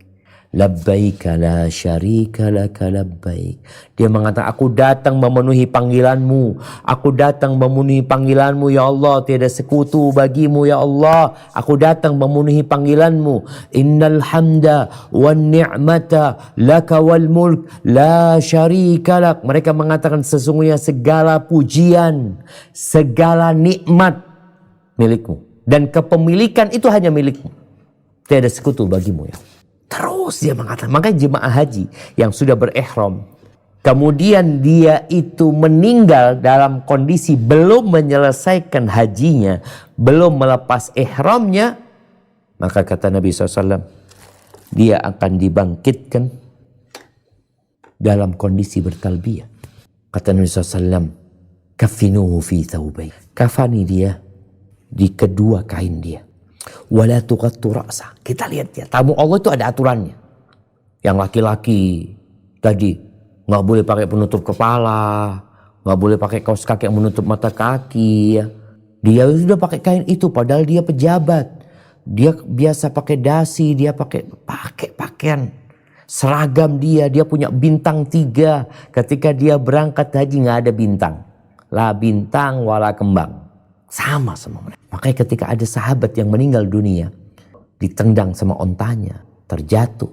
labbaik la syarika laka labbaik. Dia mengatakan, aku datang memenuhi panggilanmu, aku datang memenuhi panggilanmu ya Allah, tiada sekutu bagimu ya Allah, aku datang memenuhi panggilanmu. Innal hamda wan ni'mata laka wal mulk la syarika lak. Mereka mengatakan sesungguhnya segala pujian, segala nikmat milikmu, dan kepemilikan itu hanya milikmu, tiada sekutu bagimu ya. Terus dia mengatakan, makanya jemaah haji yang sudah berihram, kemudian dia itu meninggal dalam kondisi belum menyelesaikan hajinya, belum melepas ihramnya, maka kata Nabi SAW, dia akan dibangkitkan dalam kondisi bertalbiyah. Kata Nabi SAW, kafinuhu fi thawbayn, kafani dia di kedua kain dia. Wala tuqattu ra'sa. Kita lihat ya, tamu Allah itu ada aturannya. Yang laki-laki tadi nggak boleh pakai penutup kepala, nggak boleh pakai kaos kaki yang menutup mata kaki. Ya. Dia sudah pakai kain itu, padahal dia pejabat. Dia biasa pakai dasi, dia pakai pakaian seragam dia punya bintang 3. Ketika dia berangkat haji nggak ada bintang, la bintang wala kembang. Sama mereka. Makanya ketika ada sahabat yang meninggal dunia, ditendang sama ontanya, terjatuh,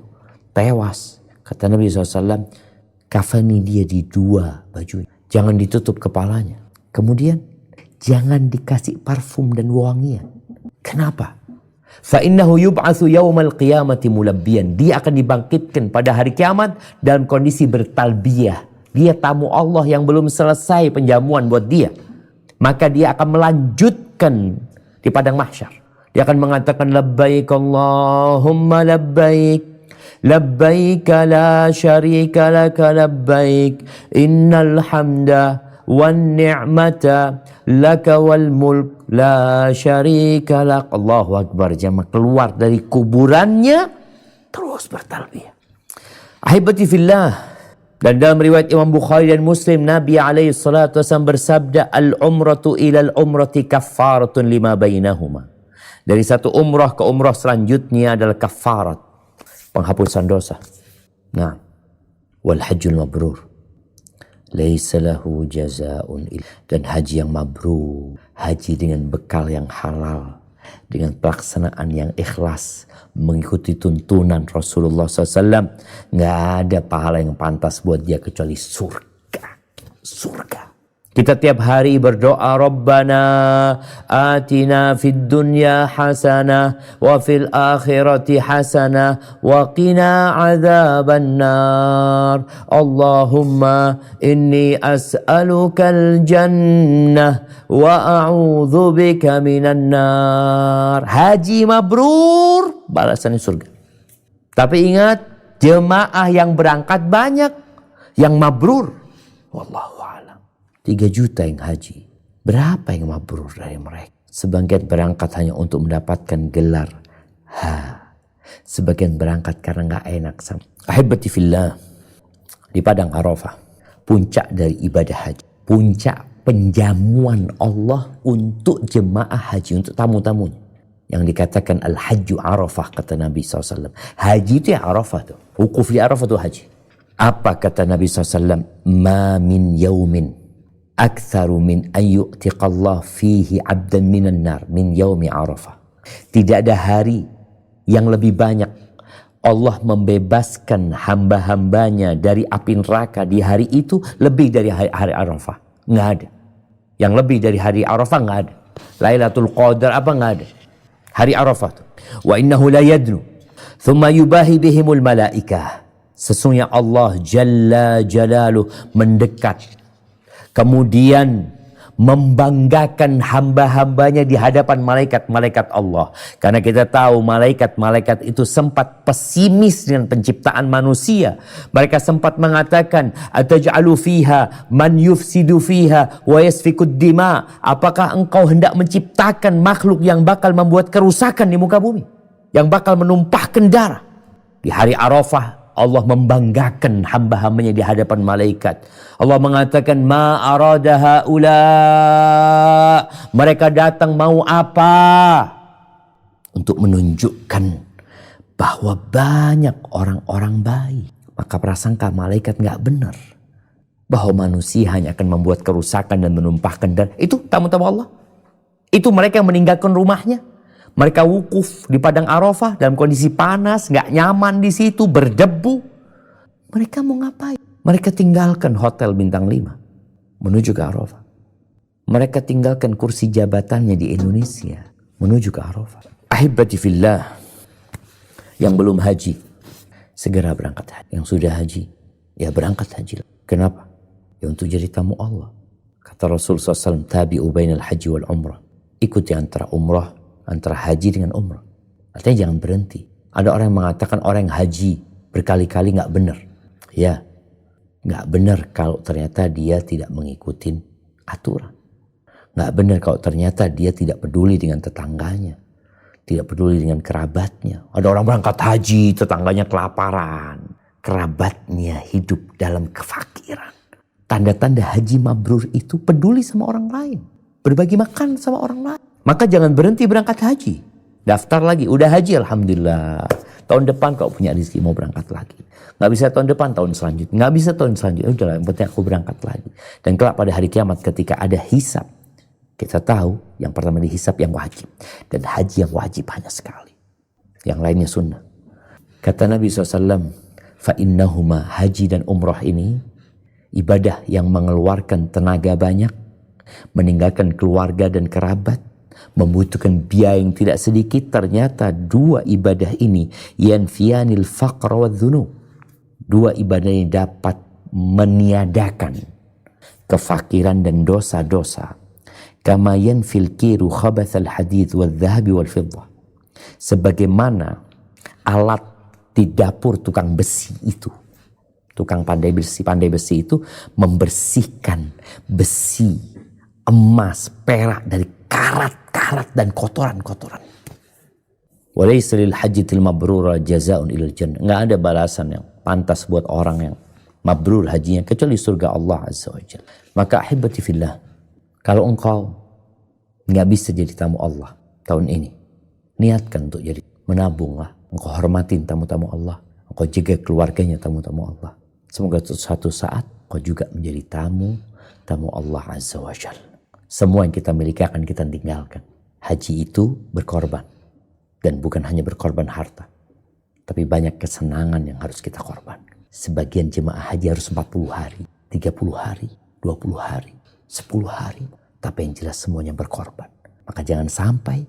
tewas. Kata Nabi SAW, kafani dia di 2 bajunya. Jangan ditutup kepalanya. Kemudian jangan dikasih parfum dan wangian. Kenapa? Fa'innahu yub'atsu yawmal qiyamati mulabbiyan. Dia akan dibangkitkan pada hari kiamat dalam kondisi bertalbiyah. Dia tamu Allah yang belum selesai penjamuan buat dia. Maka dia akan melanjutkan di padang mahsyar. Dia akan mengatakan labbaik Allahumma labbaik, labbaik la syarika laka labbaik, innal hamda wan ni'mata laka wal mulk la syarika lak. Allahu Akbar. Jamaah keluar dari kuburannya terus bertalbiyah. Ahibati fillah. Dan dalam riwayat Imam Bukhari dan Muslim, Nabi SAW bersabda, al-umratu ilal umrati kaffaratun lima bainahuma. Dari satu umrah ke umrah selanjutnya adalah kafarat, penghapusan dosa. Nah, wal hajjul mabrur laisa lahu jazaa'un illa. Dan haji yang mabrur, haji dengan bekal yang halal, dengan pelaksanaan yang ikhlas, mengikuti tuntunan Rasulullah SAW, nggak ada pahala yang pantas buat dia kecuali surga. Surga. Kita tiap hari berdoa, Rabbana atina fid dunya hasanah wa fil akhirati hasanah wa qina adzaban nar. Allahumma inni as'alukal jannah wa a'udzu bika minan nar. Haji mabrur, balasannya surga. Tapi ingat, jemaah yang berangkat banyak, yang mabrur wallahu a'lam 3 juta yang haji. Berapa yang mabrur dari mereka? Sebagian berangkat hanya untuk mendapatkan gelar. Sebagian berangkat karena gak enak. Ahibati fillah, di Padang Arafah, puncak dari ibadah haji. Puncak penjamuan Allah untuk jemaah haji, untuk tamu-tamunya. Yang dikatakan al-hajju Arafah, kata Nabi SAW. Haji itu ya Arafah tuh. Wukuf di Arafah itu haji. Apa kata Nabi SAW? Ma min yaumin aktsaru min ayyu'tiqallah fihi 'abdan minan nar min yaumi Arafah. Tidak ada hari yang lebih banyak Allah membebaskan hamba-hambanya dari api neraka di hari itu lebih dari hari Arafah. Nggak ada. Yang lebih dari hari Arafah nggak ada. Lailatul Qadar apa nggak ada. Hari Arafah. Wa innahu la yadnu thumma yubahi bihimul malaikah. Sesungguhnya Allah Jalla Jalaluh mendekat, kemudian membanggakan hamba-hambanya di hadapan malaikat-malaikat Allah. Karena kita tahu malaikat-malaikat itu sempat pesimis dengan penciptaan manusia. Mereka sempat mengatakan, ataj'alu fiha man yufsidu fiha wa yasfikud dima. Apakah engkau hendak menciptakan makhluk yang bakal membuat kerusakan di muka bumi, yang bakal menumpahkan darah? Di hari Arafah Allah membanggakan hamba-hambanya di hadapan malaikat. Allah mengatakan, ma arada haula. Mereka datang mau apa? Untuk menunjukkan bahwa banyak orang-orang baik. Maka prasangka malaikat gak benar. Bahwa manusia hanya akan membuat kerusakan dan menumpahkan darah. Itu tamu-tamu Allah. Itu mereka yang meninggalkan rumahnya. Mereka wukuf di Padang Arafah dalam kondisi panas, gak nyaman di situ, berdebu. Mereka mau ngapain? Mereka tinggalkan hotel bintang 5 menuju ke Arafah. Mereka tinggalkan kursi jabatannya di Indonesia menuju ke Arafah. Ahibati fillah, yang belum haji segera berangkat haji. Yang sudah haji, ya berangkat haji. Kenapa? Ya untuk jadi tamu Allah. Kata Rasulullah SAW, tabi'u bainal haji wal umrah. Ikuti antara umrah, antara haji dengan umrah. Artinya jangan berhenti. Ada orang yang mengatakan orang yang haji berkali-kali gak benar. Ya, gak benar kalau ternyata dia tidak mengikuti aturan. Gak benar kalau ternyata dia tidak peduli dengan tetangganya. Tidak peduli dengan kerabatnya. Ada orang berangkat haji, tetangganya kelaparan. Kerabatnya hidup dalam kefakiran. Tanda-tanda haji mabrur itu peduli sama orang lain. Berbagi makan sama orang lain. Maka jangan berhenti berangkat haji. Daftar lagi, udah haji alhamdulillah. Tahun depan kau punya rezeki mau berangkat lagi. Gak bisa tahun depan, tahun selanjutnya. Gak bisa tahun selanjutnya. Udah lah, yang penting aku berangkat lagi. Dan kelak pada hari kiamat ketika ada hisab, kita tahu yang pertama dihisab yang wajib. Dan haji yang wajib hanya sekali. Yang lainnya sunnah. Kata Nabi SAW, fa'innahuma, haji dan umrah ini ibadah yang mengeluarkan tenaga banyak, meninggalkan keluarga dan kerabat, membutuhkan biaya yang tidak sedikit. Ternyata 2 ibadah ini yanfiyanil faqr wa dhunub. 2 ibadah ini dapat meniadakan kefakiran dan dosa-dosa. Kama yanfil kiru khabathal hadid wal dhahabi wal fiddah. Sebagaimana alat di dapur tukang besi itu, tukang pandai besi itu membersihkan besi, emas, perak dari karat-karat dan kotoran-kotoran. Walaysa lil hajjatil mabrura jazaa'un ilal jannah. Enggak ada balasan yang pantas buat orang yang mabrur hajinya kecuali surga Allah Azza wa Jalla. Maka ahibati fillah, kalau engkau enggak bisa jadi tamu Allah tahun ini, niatkan untuk jadi, menabunglah. Engkau hormatin tamu-tamu Allah, engkau jaga keluarganya tamu-tamu Allah. Semoga suatu saat engkau juga menjadi tamu Allah Azza wa Jalla. Semua yang kita miliki akan kita tinggalkan. Haji itu berkorban. Dan bukan hanya berkorban harta. Tapi banyak kesenangan yang harus kita korban. Sebagian jemaah haji harus 40 hari, 30 hari, 20 hari. 10 hari. Tapi yang jelas semuanya berkorban. Maka jangan sampai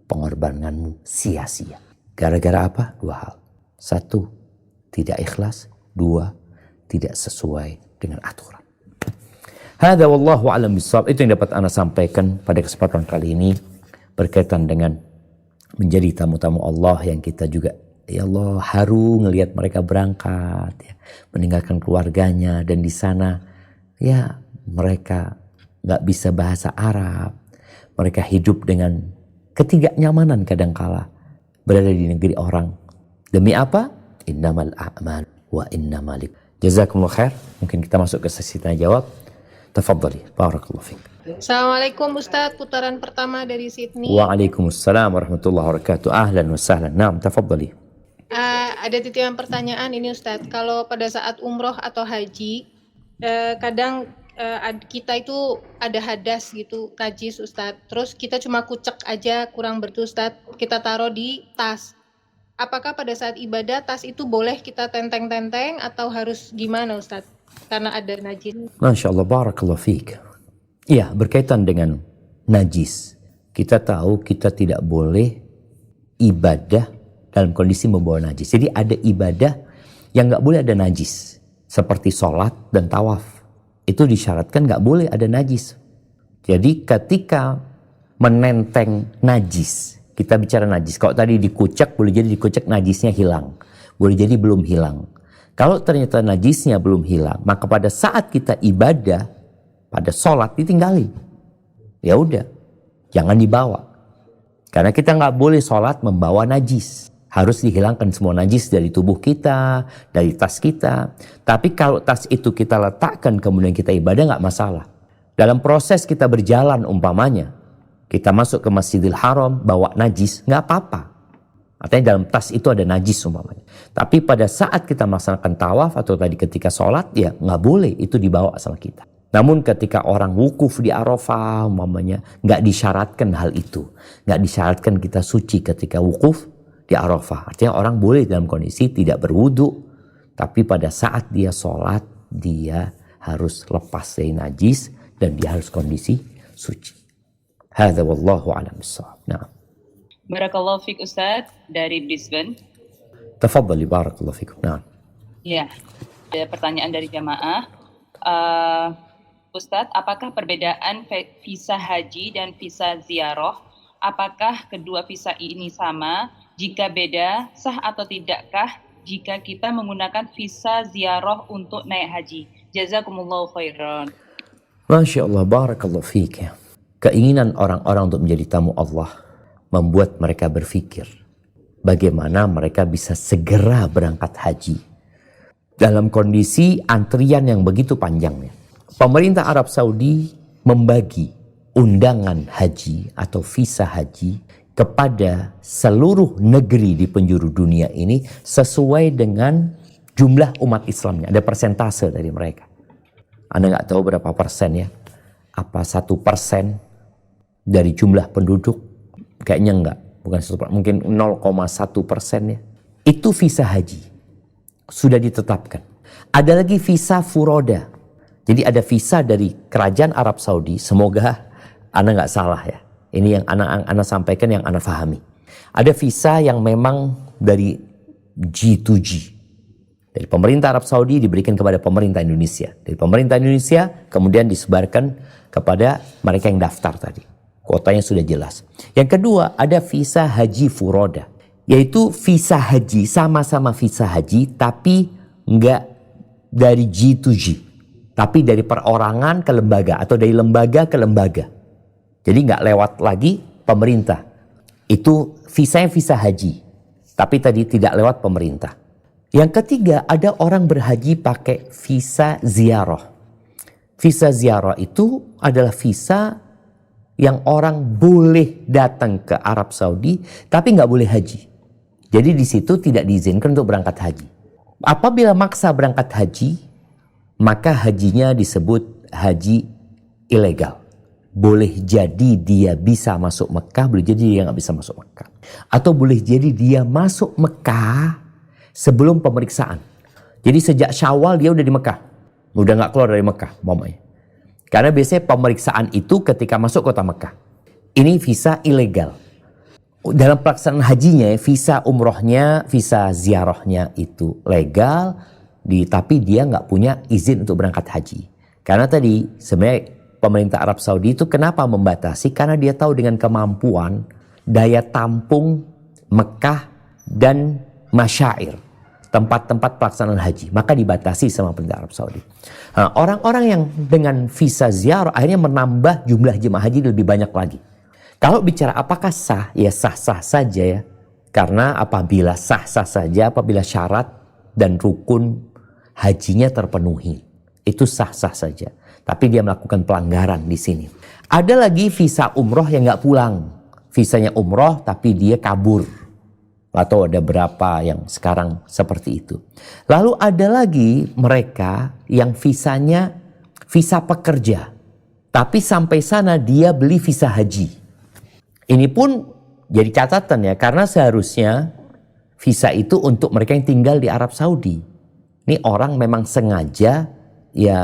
pengorbananmu sia-sia. Gara-gara apa? 2 hal. 1, tidak ikhlas. 2, tidak sesuai dengan aturan. Hadza wallahu a'lam bishawab. Itu yang dapat Ana sampaikan pada kesempatan kali ini berkaitan dengan menjadi tamu-tamu Allah yang kita juga ya Allah haru ngelihat mereka berangkat ya, meninggalkan keluarganya, dan di sana ya mereka nggak bisa bahasa Arab, mereka hidup dengan ketidaknyamanan kadangkala berada di negeri orang. Demi apa? Innamal a'mal wa innamal. Jazakumullah khair. Mungkin kita masuk ke sesi tanya jawab. Tafadhali, barakallahu fiik. Assalamualaikum Ustadz, putaran pertama dari Sydney. Waalaikumsalam warahmatullahi wabarakatuh. Ahlan wa sahlan. Naam, tafadhali. Ada titipan pertanyaan ini Ustadz, kalau pada saat umroh atau haji, kadang kita itu ada hadas gitu, najis Ustadz. Terus kita cuma kucek aja, kurang bersih Ustadz, kita taruh di tas. Apakah pada saat ibadah tas itu boleh kita tenteng-tenteng atau harus gimana Ustadz? Karena ada najis. Masya Allah, barakallahu fiik. Iya, berkaitan dengan najis. Kita tahu kita tidak boleh ibadah dalam kondisi membawa najis. Jadi ada ibadah yang nggak boleh ada najis. Seperti sholat dan tawaf. Itu disyaratkan nggak boleh ada najis. Jadi ketika menenteng najis, kita bicara najis. Kalau tadi dikucek, boleh jadi dikucek najisnya hilang. Boleh jadi belum hilang. Kalau ternyata najisnya belum hilang, maka pada saat kita ibadah, pada sholat ditinggali. Ya udah, jangan dibawa. Karena kita nggak boleh sholat membawa najis. Harus dihilangkan semua najis dari tubuh kita, dari tas kita. Tapi kalau tas itu kita letakkan kemudian kita ibadah nggak masalah. Dalam proses kita berjalan umpamanya, kita masuk ke Masjidil Haram bawa najis, nggak apa-apa. Artinya dalam tas itu ada najis umpamanya. Tapi pada saat kita melaksanakan tawaf atau tadi ketika sholat, ya nggak boleh itu dibawa sama kita. Namun ketika orang wukuf di Arafah umpamanya, nggak disyaratkan hal itu. Nggak disyaratkan kita suci ketika wukuf di Arafah. Artinya orang boleh dalam kondisi tidak berwudu. Tapi pada saat dia sholat, dia harus lepas dari najis dan dia harus kondisi suci. Hadza wallahu a'lam bishawab. Nah. Barakallahu fiik Ustadz dari Brisbane. Tafadhali, barakallahu fikum. Nah. Ya, ada pertanyaan dari jamaah. Ustadz, apakah perbedaan visa haji dan visa ziarah? Apakah kedua visa ini sama? Jika beda, sah atau tidakkah jika kita menggunakan visa ziarah untuk naik haji? Jazakumullahu khairan. Masya Allah, barakallahu fiik. Keinginan orang-orang untuk menjadi tamu Allah membuat mereka berpikir bagaimana mereka bisa segera berangkat haji dalam kondisi antrian yang begitu panjangnya. Pemerintah Arab Saudi membagi undangan haji atau visa haji kepada seluruh negeri di penjuru dunia ini sesuai dengan jumlah umat Islamnya. Ada persentase dari mereka. Anda nggak tahu berapa persen ya? Apa 1% dari jumlah penduduk? Kayaknya enggak, bukan 1%, mungkin 0,1% ya. Itu visa haji. Sudah ditetapkan. Ada lagi visa furoda. Jadi ada visa dari kerajaan Arab Saudi. Semoga Anda nggak salah ya. Ini yang Anda sampaikan, yang Anda pahami. Ada visa yang memang dari G2G. Dari pemerintah Arab Saudi diberikan kepada pemerintah Indonesia. Dari pemerintah Indonesia kemudian disebarkan kepada mereka yang daftar tadi. Kuotanya sudah jelas. Yang kedua, ada visa haji furoda. Yaitu visa haji, sama-sama visa haji, tapi nggak dari G2G. Tapi dari perorangan ke lembaga, atau dari lembaga ke lembaga. Jadi nggak lewat lagi pemerintah. Itu visanya visa haji. Tapi tadi tidak lewat pemerintah. Yang ketiga, ada orang berhaji pakai visa ziarah. Visa ziarah itu adalah visa yang orang boleh datang ke Arab Saudi tapi nggak boleh haji. Jadi di situ tidak diizinkan untuk berangkat haji. Apabila maksa berangkat haji, maka hajinya disebut haji ilegal. Boleh jadi dia bisa masuk Mekah, boleh jadi dia nggak bisa masuk Mekah. Atau boleh jadi dia masuk Mekah sebelum pemeriksaan. Jadi sejak Syawal dia udah di Mekah, udah nggak keluar dari Mekah, mamanya. Karena biasanya pemeriksaan itu ketika masuk kota Mekah. Ini visa ilegal. Dalam pelaksanaan hajinya, visa umrohnya, visa ziarahnya itu legal, tapi dia nggak punya izin untuk berangkat haji. Karena tadi sebenarnya pemerintah Arab Saudi itu kenapa membatasi? Karena dia tahu dengan kemampuan daya tampung Mekah dan masyair, tempat-tempat pelaksanaan haji, maka dibatasi sama pemerintah Arab Saudi. Nah, orang-orang yang dengan visa ziarah akhirnya menambah jumlah jemaah haji lebih banyak lagi. Kalau bicara apakah sah, ya sah-sah saja ya. Karena apabila sah-sah saja, apabila syarat dan rukun hajinya terpenuhi, itu sah-sah saja. Tapi dia melakukan pelanggaran di sini. Ada lagi visa umroh yang nggak pulang. Visanya umroh tapi dia kabur. Atau ada berapa yang sekarang seperti itu. Lalu ada lagi mereka yang visanya visa pekerja. Tapi sampai sana dia beli visa haji. Ini pun jadi catatan ya. Karena seharusnya visa itu untuk mereka yang tinggal di Arab Saudi. Ini orang memang sengaja ya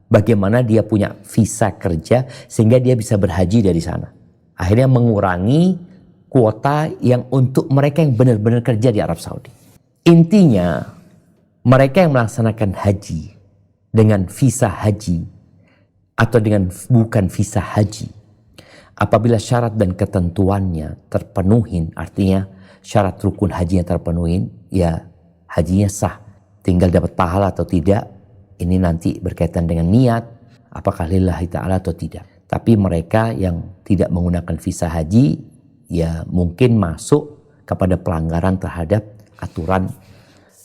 bagaimana dia punya visa kerja sehingga dia bisa berhaji dari sana. Akhirnya mengurangi kuota yang untuk mereka yang benar-benar kerja di Arab Saudi. Intinya, mereka yang melaksanakan haji dengan visa haji atau dengan bukan visa haji, apabila syarat dan ketentuannya terpenuhi, artinya syarat rukun hajinya terpenuhi, ya hajinya sah. Tinggal dapat pahala atau tidak, ini nanti berkaitan dengan niat, apakah lillahi ta'ala atau tidak. Tapi mereka yang tidak menggunakan visa haji, ya mungkin masuk kepada pelanggaran terhadap aturan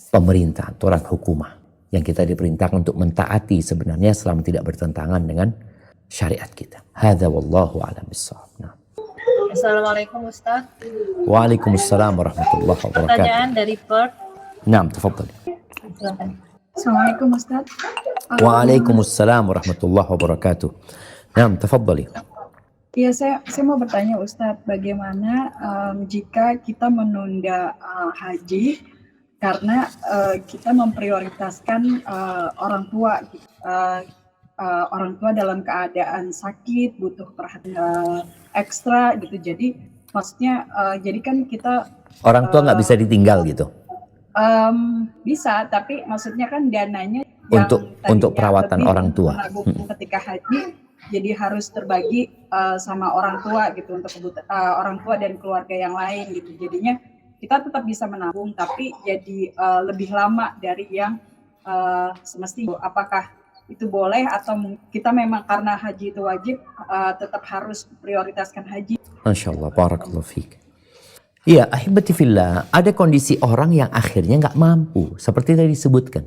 pemerintah, aturan hukumah yang kita diperintahkan untuk mentaati sebenarnya selama tidak bertentangan dengan syariat kita. Hadza wallahu a'lam bissawab. Nah. Assalamualaikum Ustaz. Waalaikumsalam warahmatullahi wabarakatuh. Pertanyaan dari Perth. Naam, tafadhali. Assalamualaikum Ustaz. Waalaikumsalam warahmatullahi wabarakatuh. Naam, tafadhali. Iya, saya mau bertanya Ustadz, bagaimana jika kita menunda haji karena kita memprioritaskan orang tua, orang tua dalam keadaan sakit, butuh perhatian ekstra gitu. Jadi maksudnya, jadi kan kita orang tua nggak bisa ditinggal gitu. Bisa, tapi maksudnya kan dananya untuk perawatan orang tua. Ketika haji. Jadi harus terbagi sama orang tua gitu untuk orang tua dan keluarga yang lain gitu. Jadinya kita tetap bisa menabung tapi jadi lebih lama dari yang semestinya. Apakah itu boleh atau kita memang karena haji itu wajib tetap harus prioritaskan haji? Masya Allah, barakallahu fiik. Iya, ahibati fillah, ada kondisi orang yang akhirnya nggak mampu. Seperti tadi disebutkan.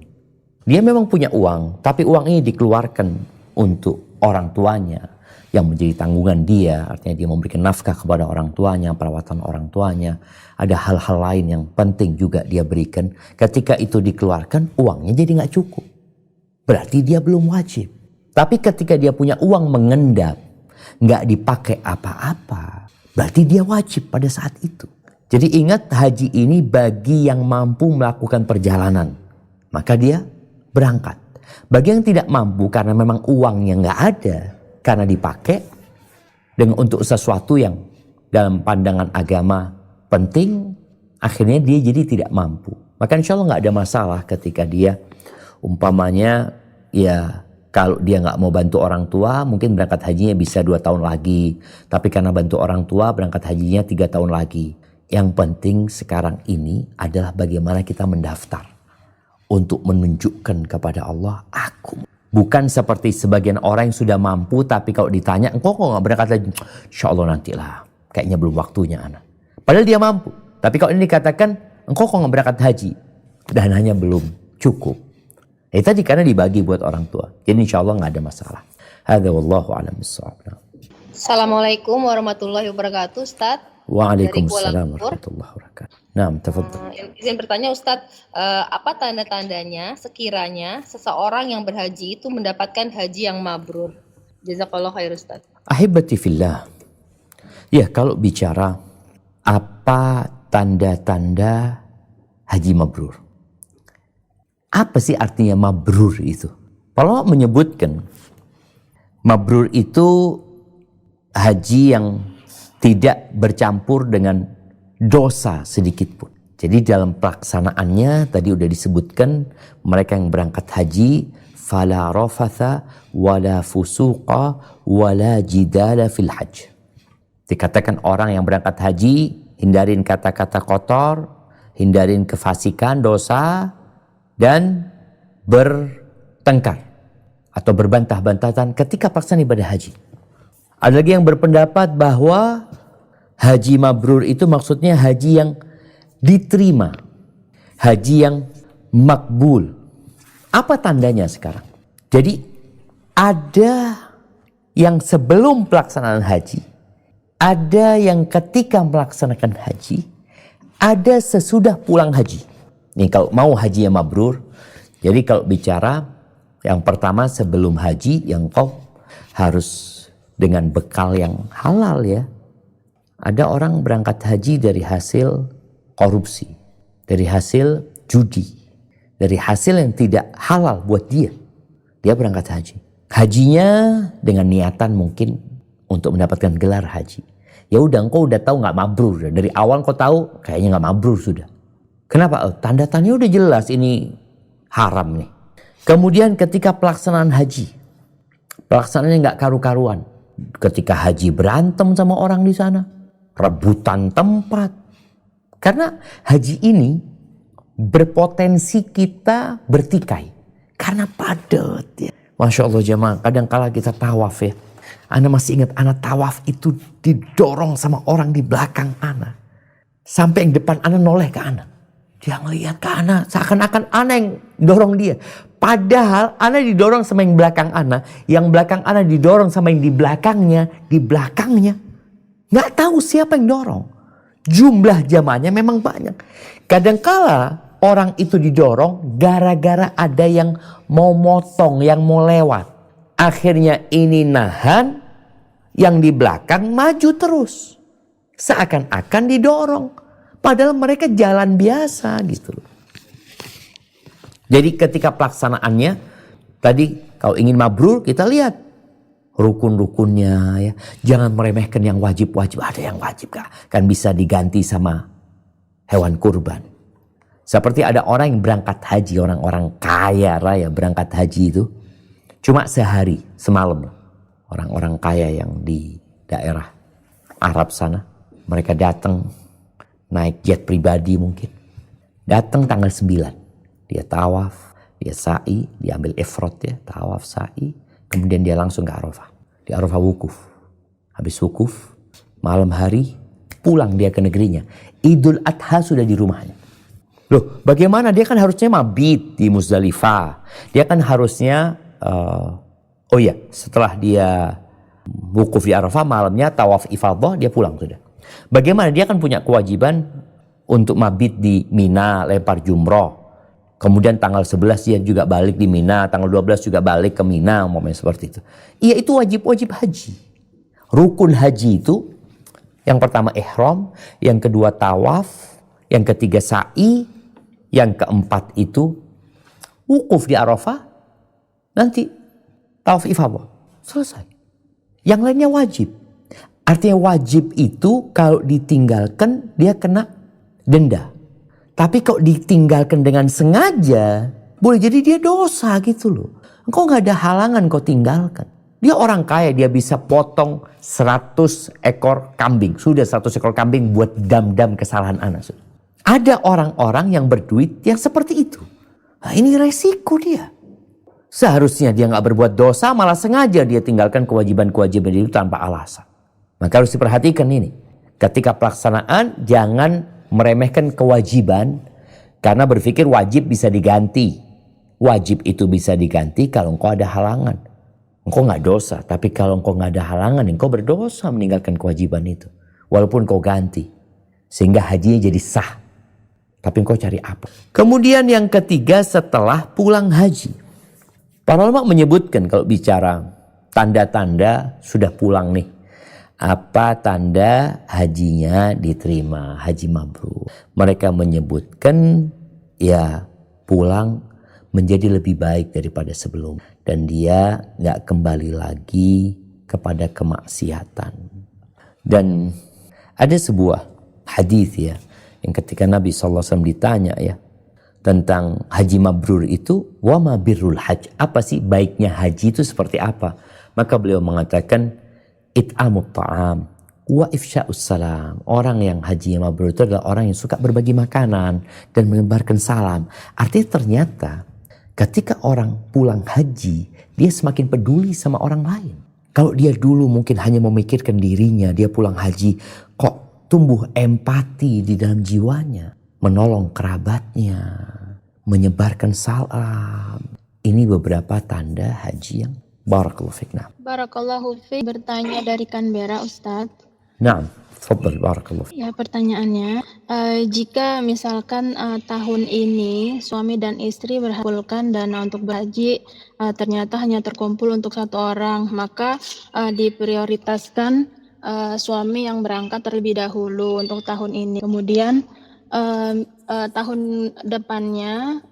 Dia memang punya uang, tapi uang ini dikeluarkan untuk orang tuanya yang menjadi tanggungan dia, artinya dia memberikan nafkah kepada orang tuanya, perawatan orang tuanya, ada hal-hal lain yang penting juga dia berikan. Ketika itu dikeluarkan, uangnya jadi nggak cukup, berarti dia belum wajib. Tapi ketika dia punya uang mengendap, nggak dipakai apa-apa, berarti dia wajib pada saat itu. Jadi ingat, haji ini bagi yang mampu melakukan perjalanan, maka dia berangkat. Bagi yang tidak mampu karena memang uangnya nggak ada, karena dipakai dengan untuk sesuatu yang dalam pandangan agama penting, akhirnya dia jadi tidak mampu. Maka insya Allah nggak ada masalah ketika dia umpamanya ya kalau dia nggak mau bantu orang tua, mungkin berangkat hajinya bisa 2 tahun lagi. Tapi karena bantu orang tua, berangkat hajinya 3 tahun lagi. Yang penting sekarang ini adalah bagaimana kita mendaftar untuk menunjukkan kepada Allah, aku. Bukan seperti sebagian orang yang sudah mampu, tapi kalau ditanya, engkau kok nggak berangkat lagi? Insya Allah nantilah, kayaknya belum waktunya anak. Padahal dia mampu. Tapi kalau ini dikatakan, engkau kok nggak berangkat haji? Dananya belum cukup. Tadi karena dibagi buat orang tua. Jadi insya Allah nggak ada masalah. Hadza wallahu a'lam bissawab. Assalamualaikum warahmatullahi wabarakatuh, Ustaz. Waalaikumsalam warahmatullahi wabarakatuh. Naam, tafadhal. Izin bertanya Ustadz, apa tanda-tandanya sekiranya seseorang yang berhaji itu mendapatkan haji yang mabrur? Jazakallah khair Ustadz. Ahibati fillah. Ya, kalau bicara apa tanda-tanda haji mabrur? Apa sih artinya mabrur itu? Kalau menyebutkan Mabrur itu haji yang tidak bercampur dengan dosa sedikit pun. Jadi dalam pelaksanaannya tadi udah disebutkan, mereka yang berangkat haji fala rafatha wala fusuqa wala jidala fil hajj. Dikatakan orang yang berangkat haji hindarin kata-kata kotor, hindarin kefasikan, dosa, dan bertengkar atau berbantah-bantahan ketika pelaksanaan ibadah haji. Ada lagi yang berpendapat bahwa haji mabrur itu maksudnya haji yang diterima, haji yang makbul. Apa tandanya sekarang? Jadi ada yang sebelum pelaksanaan haji, ada yang ketika melaksanakan haji, ada sesudah pulang haji. Nih kalau mau haji yang mabrur, jadi kalau bicara yang pertama sebelum haji yang kau harus dengan bekal yang halal ya. Ada orang berangkat haji dari hasil korupsi, dari hasil judi, dari hasil yang tidak halal buat dia. Dia berangkat haji. Hajinya dengan niatan mungkin untuk mendapatkan gelar haji. Ya udah, engkau udah tahu nggak mabrur. Dari awal kau tahu kayaknya nggak mabrur sudah. Kenapa? Tanda-tandanya udah jelas ini haram nih. Kemudian ketika pelaksanaan haji, pelaksanaannya nggak karu-karuan. Ketika haji berantem sama orang di sana, rebutan tempat. Karena haji ini berpotensi kita bertikai. Karena padat ya. Masya Allah jemaah, kadang kala kita tawaf ya. Ana masih ingat ana tawaf itu didorong sama orang di belakang ana. Sampai yang depan ana noleh ke ana. Dia ngelihat ke ana, seakan-akan ana yang dorong dia. Padahal ana didorong sama yang belakang ana, yang belakang ana didorong sama yang di belakangnya. Nggak tahu siapa yang dorong. Jumlah jamaahnya memang banyak. Kadangkala orang itu didorong gara-gara ada yang mau motong, yang mau lewat. Akhirnya ini nahan, yang di belakang maju terus. Seakan-akan didorong. Padahal mereka jalan biasa gitu loh. Jadi ketika pelaksanaannya, tadi kalau ingin mabrur kita lihat rukun-rukunnya ya. Jangan meremehkan yang wajib-wajib. Ada yang wajib kan bisa diganti sama hewan kurban. Seperti ada orang yang berangkat haji, orang-orang kaya raya berangkat haji itu cuma sehari, semalam. Orang-orang kaya yang di daerah Arab sana, mereka datang naik jet pribadi mungkin. Datang tanggal 9. Dia tawaf, dia sa'i, dia ambil ifrod ya, tawaf, sa'i. Kemudian dia langsung ke Arafah. Di Arafah wukuf. Habis wukuf, malam hari pulang dia ke negerinya. Idul Adha sudah di rumahnya. Loh, bagaimana? Dia kan harusnya mabit di Muzdalifah. Dia kan harusnya, setelah dia wukuf di Arafah, malamnya tawaf ifadah, dia pulang sudah. Bagaimana? Dia kan punya kewajiban untuk mabit di Mina, lempar jumroh. Kemudian tanggal 11 dia juga balik di Mina, tanggal 12 juga balik ke Mina, umpamanya seperti itu. Iya, itu wajib haji. Rukun haji itu yang pertama ihram, yang kedua tawaf, yang ketiga sa'i, yang keempat itu wukuf di Arafah, nanti tawaf ifadah. Selesai. Yang lainnya wajib. Artinya wajib itu kalau ditinggalkan dia kena denda. Tapi kalau ditinggalkan dengan sengaja, boleh jadi dia dosa gitu loh. Engkau gak ada halangan kau tinggalkan. Dia orang kaya, dia bisa potong 100 ekor kambing. Sudah 100 ekor kambing buat dam-dam kesalahan anak. Ada orang-orang yang berduit yang seperti itu. Nah, ini resiko dia. Seharusnya dia gak berbuat dosa, malah sengaja dia tinggalkan kewajiban-kewajiban itu tanpa alasan. Maka harus diperhatikan ini. Ketika pelaksanaan jangan meremehkan kewajiban karena berpikir wajib bisa diganti. Wajib itu bisa diganti kalau engkau ada halangan. Engkau gak dosa, tapi kalau engkau gak ada halangan, engkau berdosa meninggalkan kewajiban itu. Walaupun engkau ganti. Sehingga hajinya jadi sah. Tapi engkau cari apa? Kemudian yang ketiga setelah pulang haji. Para ulama menyebutkan kalau bicara tanda-tanda sudah pulang nih. Apa tanda hajinya diterima, haji mabrur? Mereka menyebutkan ya pulang menjadi lebih baik daripada sebelum. Dan dia nggak kembali lagi kepada kemaksiatan. Dan ada sebuah hadis ya, yang ketika Nabi SAW ditanya ya, tentang haji mabrur itu, wa ma birrul hajj, apa sih baiknya haji itu seperti apa? Maka beliau mengatakan, it'amut ta'am wa ifsya'us salam. Orang yang haji mabrur itu adalah orang yang suka berbagi makanan dan menebarkan salam. Artinya ternyata ketika orang pulang haji, dia semakin peduli sama orang lain. Kalau dia dulu mungkin hanya memikirkan dirinya, dia pulang haji kok tumbuh empati di dalam jiwanya, menolong kerabatnya, menyebarkan salam. Ini beberapa tanda haji yang barakallahu fikna. Barakallahu fiik. Bertanya dari Canberra, Ustadz. Naam, tafadhal, barakallahu fik. Ya, pertanyaannya, jika misalkan tahun ini suami dan istri berkumpulkan dana untuk berhaji, ternyata hanya terkumpul untuk satu orang, maka diprioritaskan suami yang berangkat terlebih dahulu untuk tahun ini. Kemudian tahun depannya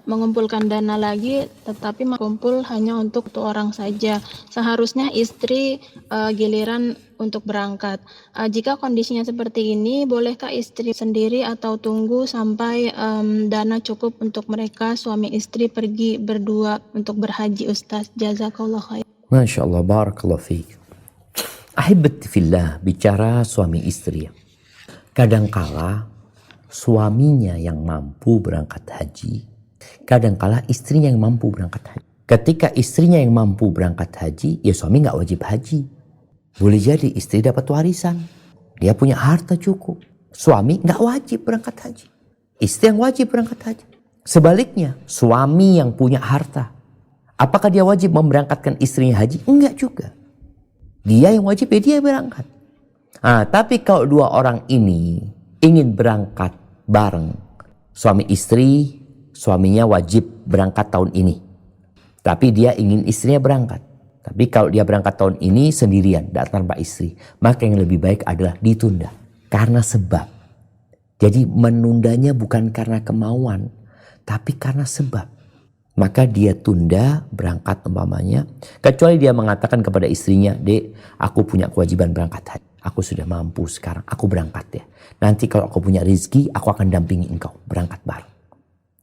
mengumpulkan dana lagi, tetapi mengumpul hanya untuk satu orang saja. Seharusnya istri giliran untuk berangkat. Jika kondisinya seperti ini, bolehkah istri sendiri atau tunggu sampai dana cukup untuk mereka suami istri pergi berdua untuk berhaji, Ustaz? Jazakallah khair. Masya Allah, barakallahu fiik. Ahibati fillah, bicara suami istri. Kadangkala suaminya yang mampu berangkat haji, kadangkala istrinya yang mampu berangkat haji. Ketika istrinya yang mampu berangkat haji, ya suami nggak wajib haji. Boleh jadi istri dapat warisan, dia punya harta cukup. Suami nggak wajib berangkat haji, istri yang wajib berangkat haji. Sebaliknya, suami yang punya harta, apakah dia wajib memberangkatkan istrinya haji? Enggak juga. Dia yang wajib, ya dia berangkat. Tapi kalau dua orang ini ingin berangkat bareng, suami istri, suaminya wajib berangkat tahun ini, tapi dia ingin istrinya berangkat. Tapi kalau dia berangkat tahun ini sendirian, datang tanpa istri, maka yang lebih baik adalah ditunda karena sebab. Jadi menundanya bukan karena kemauan, tapi karena sebab. Maka dia tunda berangkat umpamanya, kecuali dia mengatakan kepada istrinya, "Dek, aku punya kewajiban berangkat haji. Aku sudah mampu sekarang, aku berangkat ya. Nanti kalau aku punya rezeki, aku akan dampingi engkau berangkat bareng."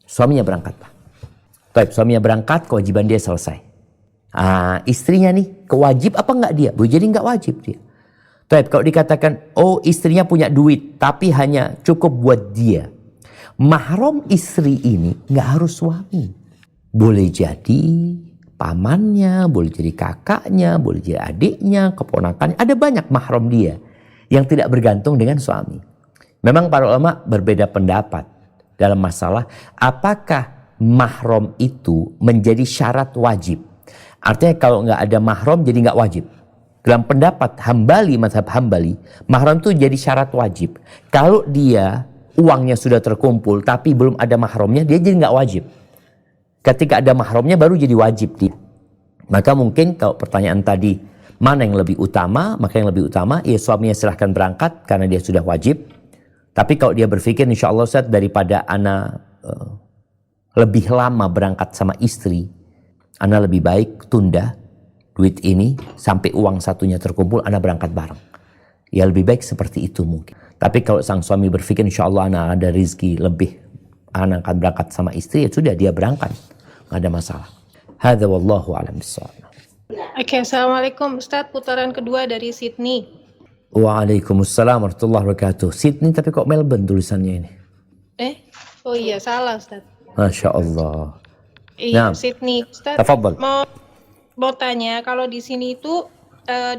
Suaminya berangkat, Pak. Baik, suaminya berangkat, kewajiban dia selesai. Istrinya nih, kewajib apa enggak dia? Jadi enggak wajib dia. Baik, kalau dikatakan, oh istrinya punya duit, tapi hanya cukup buat dia. Mahram istri ini enggak harus suami. Boleh jadi pamannya, boleh jadi kakaknya, boleh jadi adiknya, keponakannya. Ada banyak mahram dia yang tidak bergantung dengan suami. Memang para ulama berbeda pendapat dalam masalah apakah mahram itu menjadi syarat wajib. Artinya kalau nggak ada mahram jadi nggak wajib. Dalam pendapat Hambali, mazhab Hambali, mahram itu jadi syarat wajib. Kalau dia uangnya sudah terkumpul tapi belum ada mahramnya, dia jadi nggak wajib. Ketika ada mahramnya baru jadi wajib dia. Maka mungkin kalau pertanyaan tadi mana yang lebih utama, maka yang lebih utama ya suaminya silahkan berangkat karena dia sudah wajib. Tapi kalau dia berpikir insya Allah Ustaz, daripada ana lebih lama berangkat sama istri, ana lebih baik tunda duit ini sampai uang satunya terkumpul, ana berangkat bareng. Ya lebih baik seperti itu mungkin. Tapi kalau sang suami berpikir insya Allah ana ada rezeki lebih, ana akan berangkat sama istri, ya sudah dia berangkat. Nggak ada masalah. Hadza wallahu a'lam bissawab. Oke, Assalamualaikum Ustadz. Putaran kedua dari Sydney. Waalaikumsalam warahmatullahi wabarakatuh. Sydney tapi kok Melbourne tulisannya ini? Oh iya, salah Ustadz. Masya Allah. Iya, Nah, Sydney. Ustadz, tafadhal. mau tanya, kalau di sini itu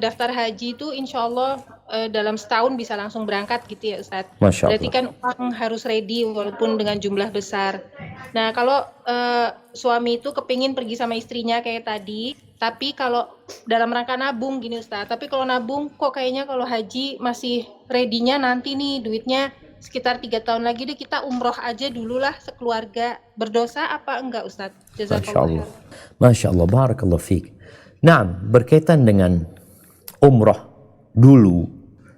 daftar haji itu insya Allah dalam setahun bisa langsung berangkat gitu ya Ustadz. Masya Allah. Berarti kan uang harus ready walaupun dengan jumlah besar. Nah kalau suami itu kepingin pergi sama istrinya kayak tadi, tapi kalau dalam rangka nabung gini Ustadz, tapi kalau nabung kok kayaknya kalau haji masih ready-nya nanti nih duitnya sekitar 3 tahun lagi deh, kita umroh aja dulu lah sekeluarga. Berdosa apa enggak Ustadz? Masya Allah. Masya Allah, barakallahu fiik. Nah, berkaitan dengan umroh dulu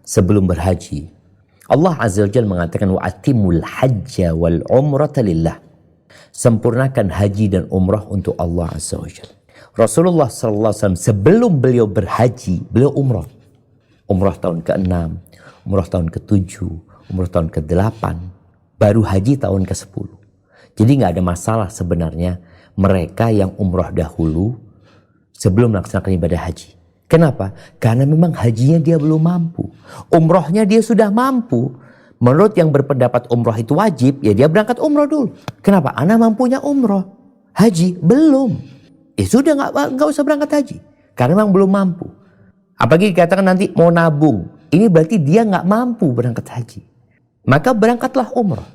sebelum berhaji, Allah Azza wa Jalla mengatakan wa atimul hajja wal umrata lillah. Sempurnakan haji dan umrah untuk Allah Azza wa Jalla. Rasulullah SAW sebelum beliau berhaji, beliau umrah. Umrah tahun ke-6, umrah tahun ke-7, umrah tahun ke-8, baru haji tahun ke-10. Jadi nggak ada masalah sebenarnya mereka yang umrah dahulu sebelum melaksanakan ibadah haji. Kenapa? Karena memang hajinya dia belum mampu. Umrohnya dia sudah mampu. Menurut yang berpendapat umroh itu wajib, ya dia berangkat umroh dulu. Kenapa? Ana mampunya umroh. Haji belum. Sudah nggak usah berangkat haji. Karena memang belum mampu. Apalagi dikatakan nanti mau nabung. Ini berarti dia nggak mampu berangkat haji. Maka berangkatlah umroh.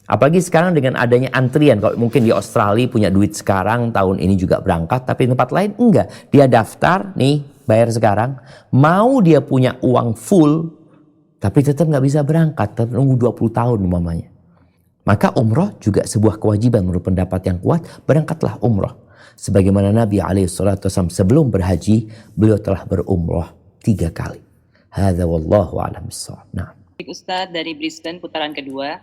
Apalagi sekarang dengan adanya antrian. Kalau mungkin di Australia punya duit sekarang, tahun ini juga berangkat. Tapi di tempat lain enggak. Dia daftar, nih bayar sekarang. Mau dia punya uang full, tapi tetap nggak bisa berangkat. Tetap nunggu 20 tahun umpamanya. Maka umroh juga sebuah kewajiban menurut pendapat yang kuat. Berangkatlah umroh. Sebagaimana Nabi SAW sebelum berhaji, beliau telah berumroh 3 kali. Hadza wallahu a'lam bissawab. Nah. Ustadz dari Brisbane putaran kedua.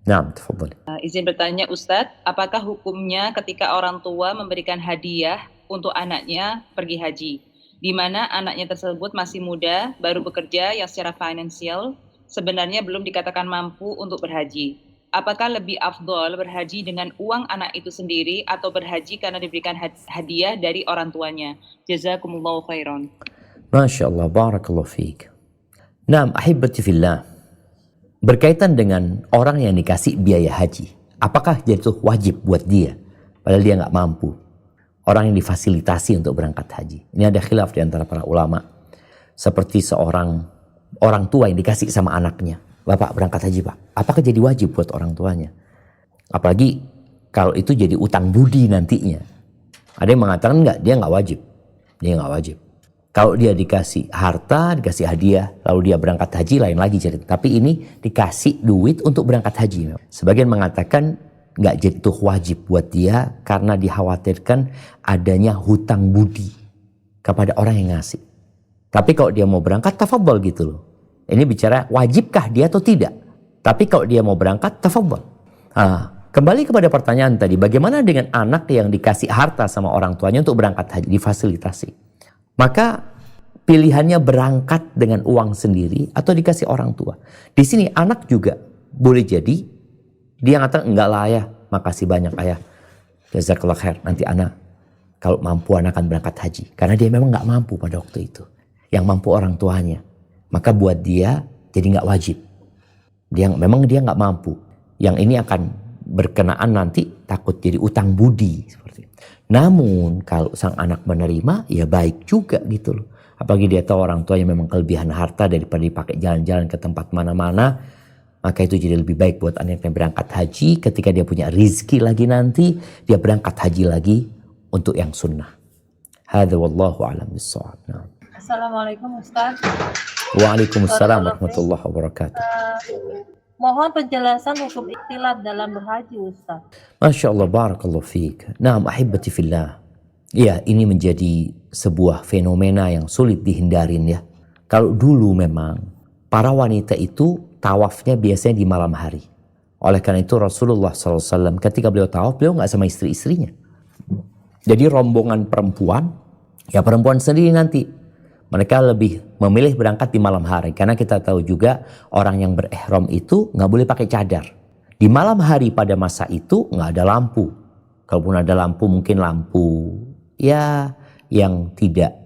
Nah, tafadhali. Izin bertanya Ustadz, apakah hukumnya ketika orang tua memberikan hadiah untuk anaknya pergi haji, di mana anaknya tersebut masih muda, baru bekerja yang secara finansial sebenarnya belum dikatakan mampu untuk berhaji. Apakah lebih afdol berhaji dengan uang anak itu sendiri atau berhaji karena diberikan hadiah dari orang tuanya? Jazakumullahu khairan. Masya Allah, barakallahu fiik. Naam, ahibati fillah. Berkaitan dengan orang yang dikasih biaya haji, apakah itu wajib buat dia padahal dia nggak mampu? Orang yang difasilitasi untuk berangkat haji. Ini ada khilaf di antara para ulama. Seperti seorang orang tua yang dikasih sama anaknya, Bapak berangkat haji Pak, apakah jadi wajib buat orang tuanya? Apalagi kalau itu jadi utang budi nantinya. Ada yang mengatakan enggak, dia nggak wajib. Dia nggak wajib. Kalau dia dikasih harta, dikasih hadiah, lalu dia berangkat haji, lain lagi cerita. Tapi ini dikasih duit untuk berangkat haji. Sebagian mengatakan nggak jadi tuh wajib buat dia karena dikhawatirkan adanya hutang budi kepada orang yang ngasih. Tapi kalau dia mau berangkat, tafadhol gitu loh. Ini bicara wajibkah dia atau tidak. Tapi kalau dia mau berangkat, tafadhol. Kembali kepada pertanyaan tadi, bagaimana dengan anak yang dikasih harta sama orang tuanya untuk berangkat haji, difasilitasi? Maka pilihannya berangkat dengan uang sendiri atau dikasih orang tua. Di sini anak juga boleh jadi dia ngatakan enggak lah ayah, makasih banyak ayah. Jazakallah khair, nanti anak kalau mampu anak akan berangkat haji. Karena dia memang nggak mampu pada waktu itu. Yang mampu orang tuanya. Maka buat dia jadi nggak wajib. Memang dia nggak mampu. Yang ini akan berkenaan nanti takut jadi utang budi seperti itu. Namun kalau sang anak menerima ya baik juga gitu loh. Apalagi dia tahu orang tuanya memang kelebihan harta daripada dipakai jalan-jalan ke tempat mana-mana. Maka itu jadi lebih baik buat anak yang berangkat haji. Ketika dia punya rizki lagi nanti, dia berangkat haji lagi untuk yang sunnah. Hadza wallahu a'lam bissawab. Assalamualaikum Ustaz. Waalaikumsalam warahmatullahi wabarakatuh. Mohon penjelasan hukum ikhtilat dalam berhaji Ustaz. Masya Allah, barakallahu fiik. Naam, ahibati fillah. Ya, ini menjadi sebuah fenomena yang sulit dihindarin ya. Kalau dulu memang para wanita itu tawafnya biasanya di malam hari. Oleh karena itu Rasulullah SAW ketika beliau tawaf, beliau nggak sama istri-istrinya. Jadi rombongan perempuan, ya perempuan sendiri nanti. Mereka lebih memilih berangkat di malam hari. Karena kita tahu juga orang yang berihram itu nggak boleh pakai cadar. Di malam hari pada masa itu nggak ada lampu. Kalaupun ada lampu mungkin lampu ya yang tidak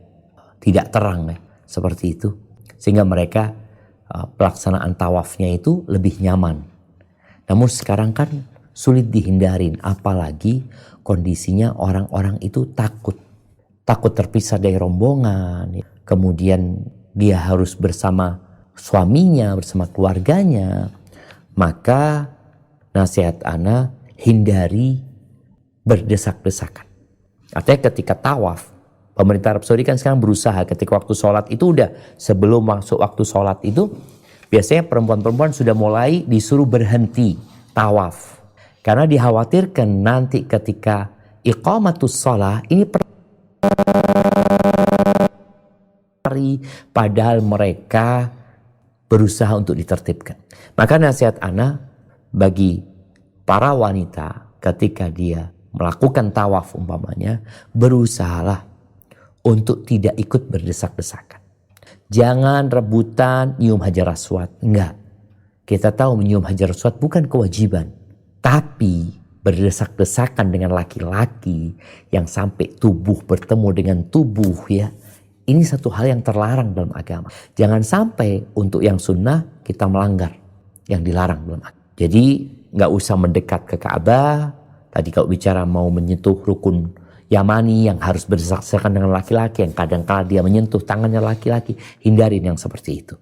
terang ya. Seperti itu. Sehingga mereka pelaksanaan tawafnya itu lebih nyaman. Namun sekarang kan sulit dihindarin. Apalagi kondisinya orang-orang itu takut terpisah dari rombongan. Kemudian dia harus bersama suaminya, bersama keluarganya. Maka nasihat ana hindari berdesak-desakan. Artinya ketika tawaf, pemerintah Arab Saudi kan sekarang berusaha ketika waktu sholat itu udah sebelum masuk waktu sholat itu biasanya perempuan-perempuan sudah mulai disuruh berhenti tawaf. Karena dikhawatirkan nanti ketika iqamatus shalah ini padahal mereka berusaha untuk ditertibkan. Maka nasihat ana bagi para wanita, ketika dia melakukan tawaf umpamanya, berusahalah untuk tidak ikut berdesak-desakan. Jangan rebutan nyium Hajar Aswad. Enggak. Kita tahu menyium Hajar Aswad bukan kewajiban. Tapi berdesak-desakan dengan laki-laki yang sampai tubuh bertemu dengan tubuh ya. Ini satu hal yang terlarang dalam agama. Jangan sampai untuk yang sunnah kita melanggar yang dilarang dalam agama. Jadi nggak usah mendekat ke Ka'bah. Tadi kalau bicara mau menyentuh rukun Yamani yang harus berdesak-desakan dengan laki-laki, yang kadang-kala dia menyentuh tangannya laki-laki, hindarin yang seperti itu.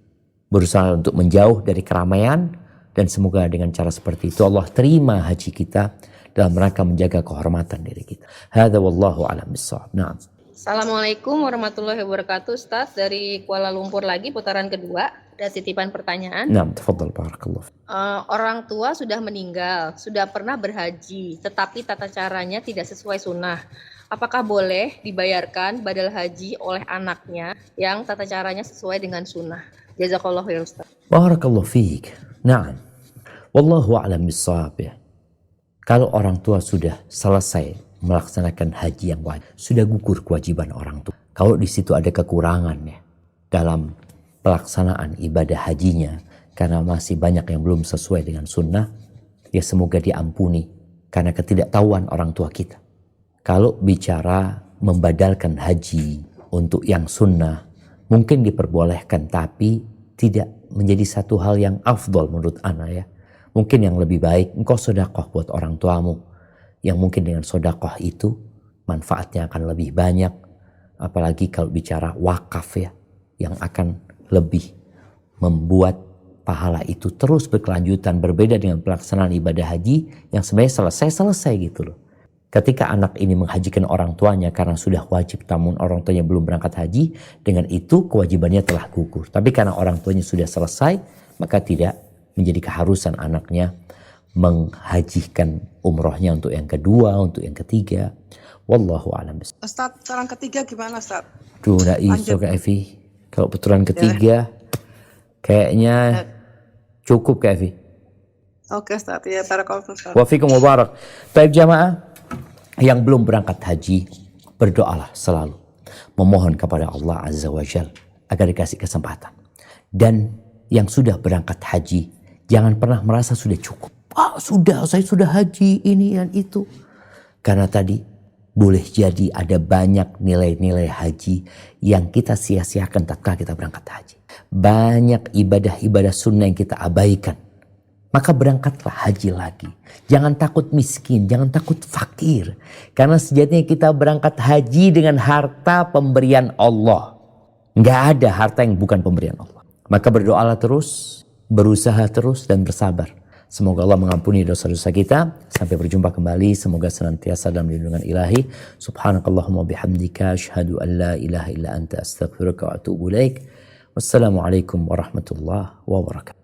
Berusaha untuk menjauh dari keramaian, dan semoga dengan cara seperti itu Allah terima haji kita dalam rangka menjaga kehormatan diri kita. Hadza wallahu a'lam bissawab. Naam. Assalamualaikum warahmatullahi wabarakatuh. Ustaz, dari Kuala Lumpur lagi putaran kedua. Ada titipan pertanyaan. Naam, tafadhal barakallah. Orang tua sudah meninggal, sudah pernah berhaji, tetapi tata caranya tidak sesuai sunnah. Apakah boleh dibayarkan badal haji oleh anaknya yang tata caranya sesuai dengan sunnah? Jazakallahu khairan Ustaz. Barakallahu fiik. Naam. Wallahu a'lam bissawab ya. Kalau orang tua sudah selesai melaksanakan haji yang wajib, sudah gugur kewajiban orang tua. Kalau di situ ada kekurangan ya dalam pelaksanaan ibadah hajinya karena masih banyak yang belum sesuai dengan sunnah, ya semoga diampuni karena ketidaktahuan orang tua kita. Kalau bicara membadalkan haji untuk yang sunnah, mungkin diperbolehkan tapi tidak menjadi satu hal yang afdol menurut ana ya. Mungkin yang lebih baik engkau sedekah buat orang tuamu, yang mungkin dengan sedekah itu manfaatnya akan lebih banyak, apalagi kalau bicara wakaf ya, yang akan lebih membuat pahala itu terus berkelanjutan, berbeda dengan pelaksanaan ibadah haji yang sebenarnya selesai gitu loh. Ketika anak ini menghajikan orang tuanya karena sudah wajib, namun orang tuanya belum berangkat haji, dengan itu kewajibannya telah gugur. Tapi karena orang tuanya sudah selesai, maka tidak menjadi keharusan anaknya menghajikan umrohnya untuk yang kedua, untuk yang ketiga. Wallahu a'lam. Ustaz, putaran ketiga gimana Ustaz? Duh, nggak iso Kak Evi. Kalau putaran ketiga kayaknya cukup Kak Evi. Oke Ustaz, ya barakallahu Ustaz. Wa fikum mubarak. Baik jamaah yang belum berangkat haji, berdoalah selalu memohon kepada Allah Azza wa Jalla agar dikasih kesempatan. Dan yang sudah berangkat haji, jangan pernah merasa sudah cukup. Saya sudah haji ini dan itu. Karena tadi boleh jadi ada banyak nilai-nilai haji yang kita sia-siakan tatkala kita berangkat haji. Banyak ibadah-ibadah sunnah yang kita abaikan. Maka berangkatlah haji lagi. Jangan takut miskin, jangan takut fakir. Karena sejatinya kita berangkat haji dengan harta pemberian Allah. Nggak ada harta yang bukan pemberian Allah. Maka berdoalah terus, berusaha terus dan bersabar. Semoga Allah mengampuni dosa-dosa kita. Sampai berjumpa kembali. Semoga senantiasa dalam lindungan ilahi. Subhanakallahumma bihamdika. Asyhadu an la ilaha illa anta astaghfiruka wa atubu ilaik. Wassalamualaikum warahmatullahi wabarakatuh.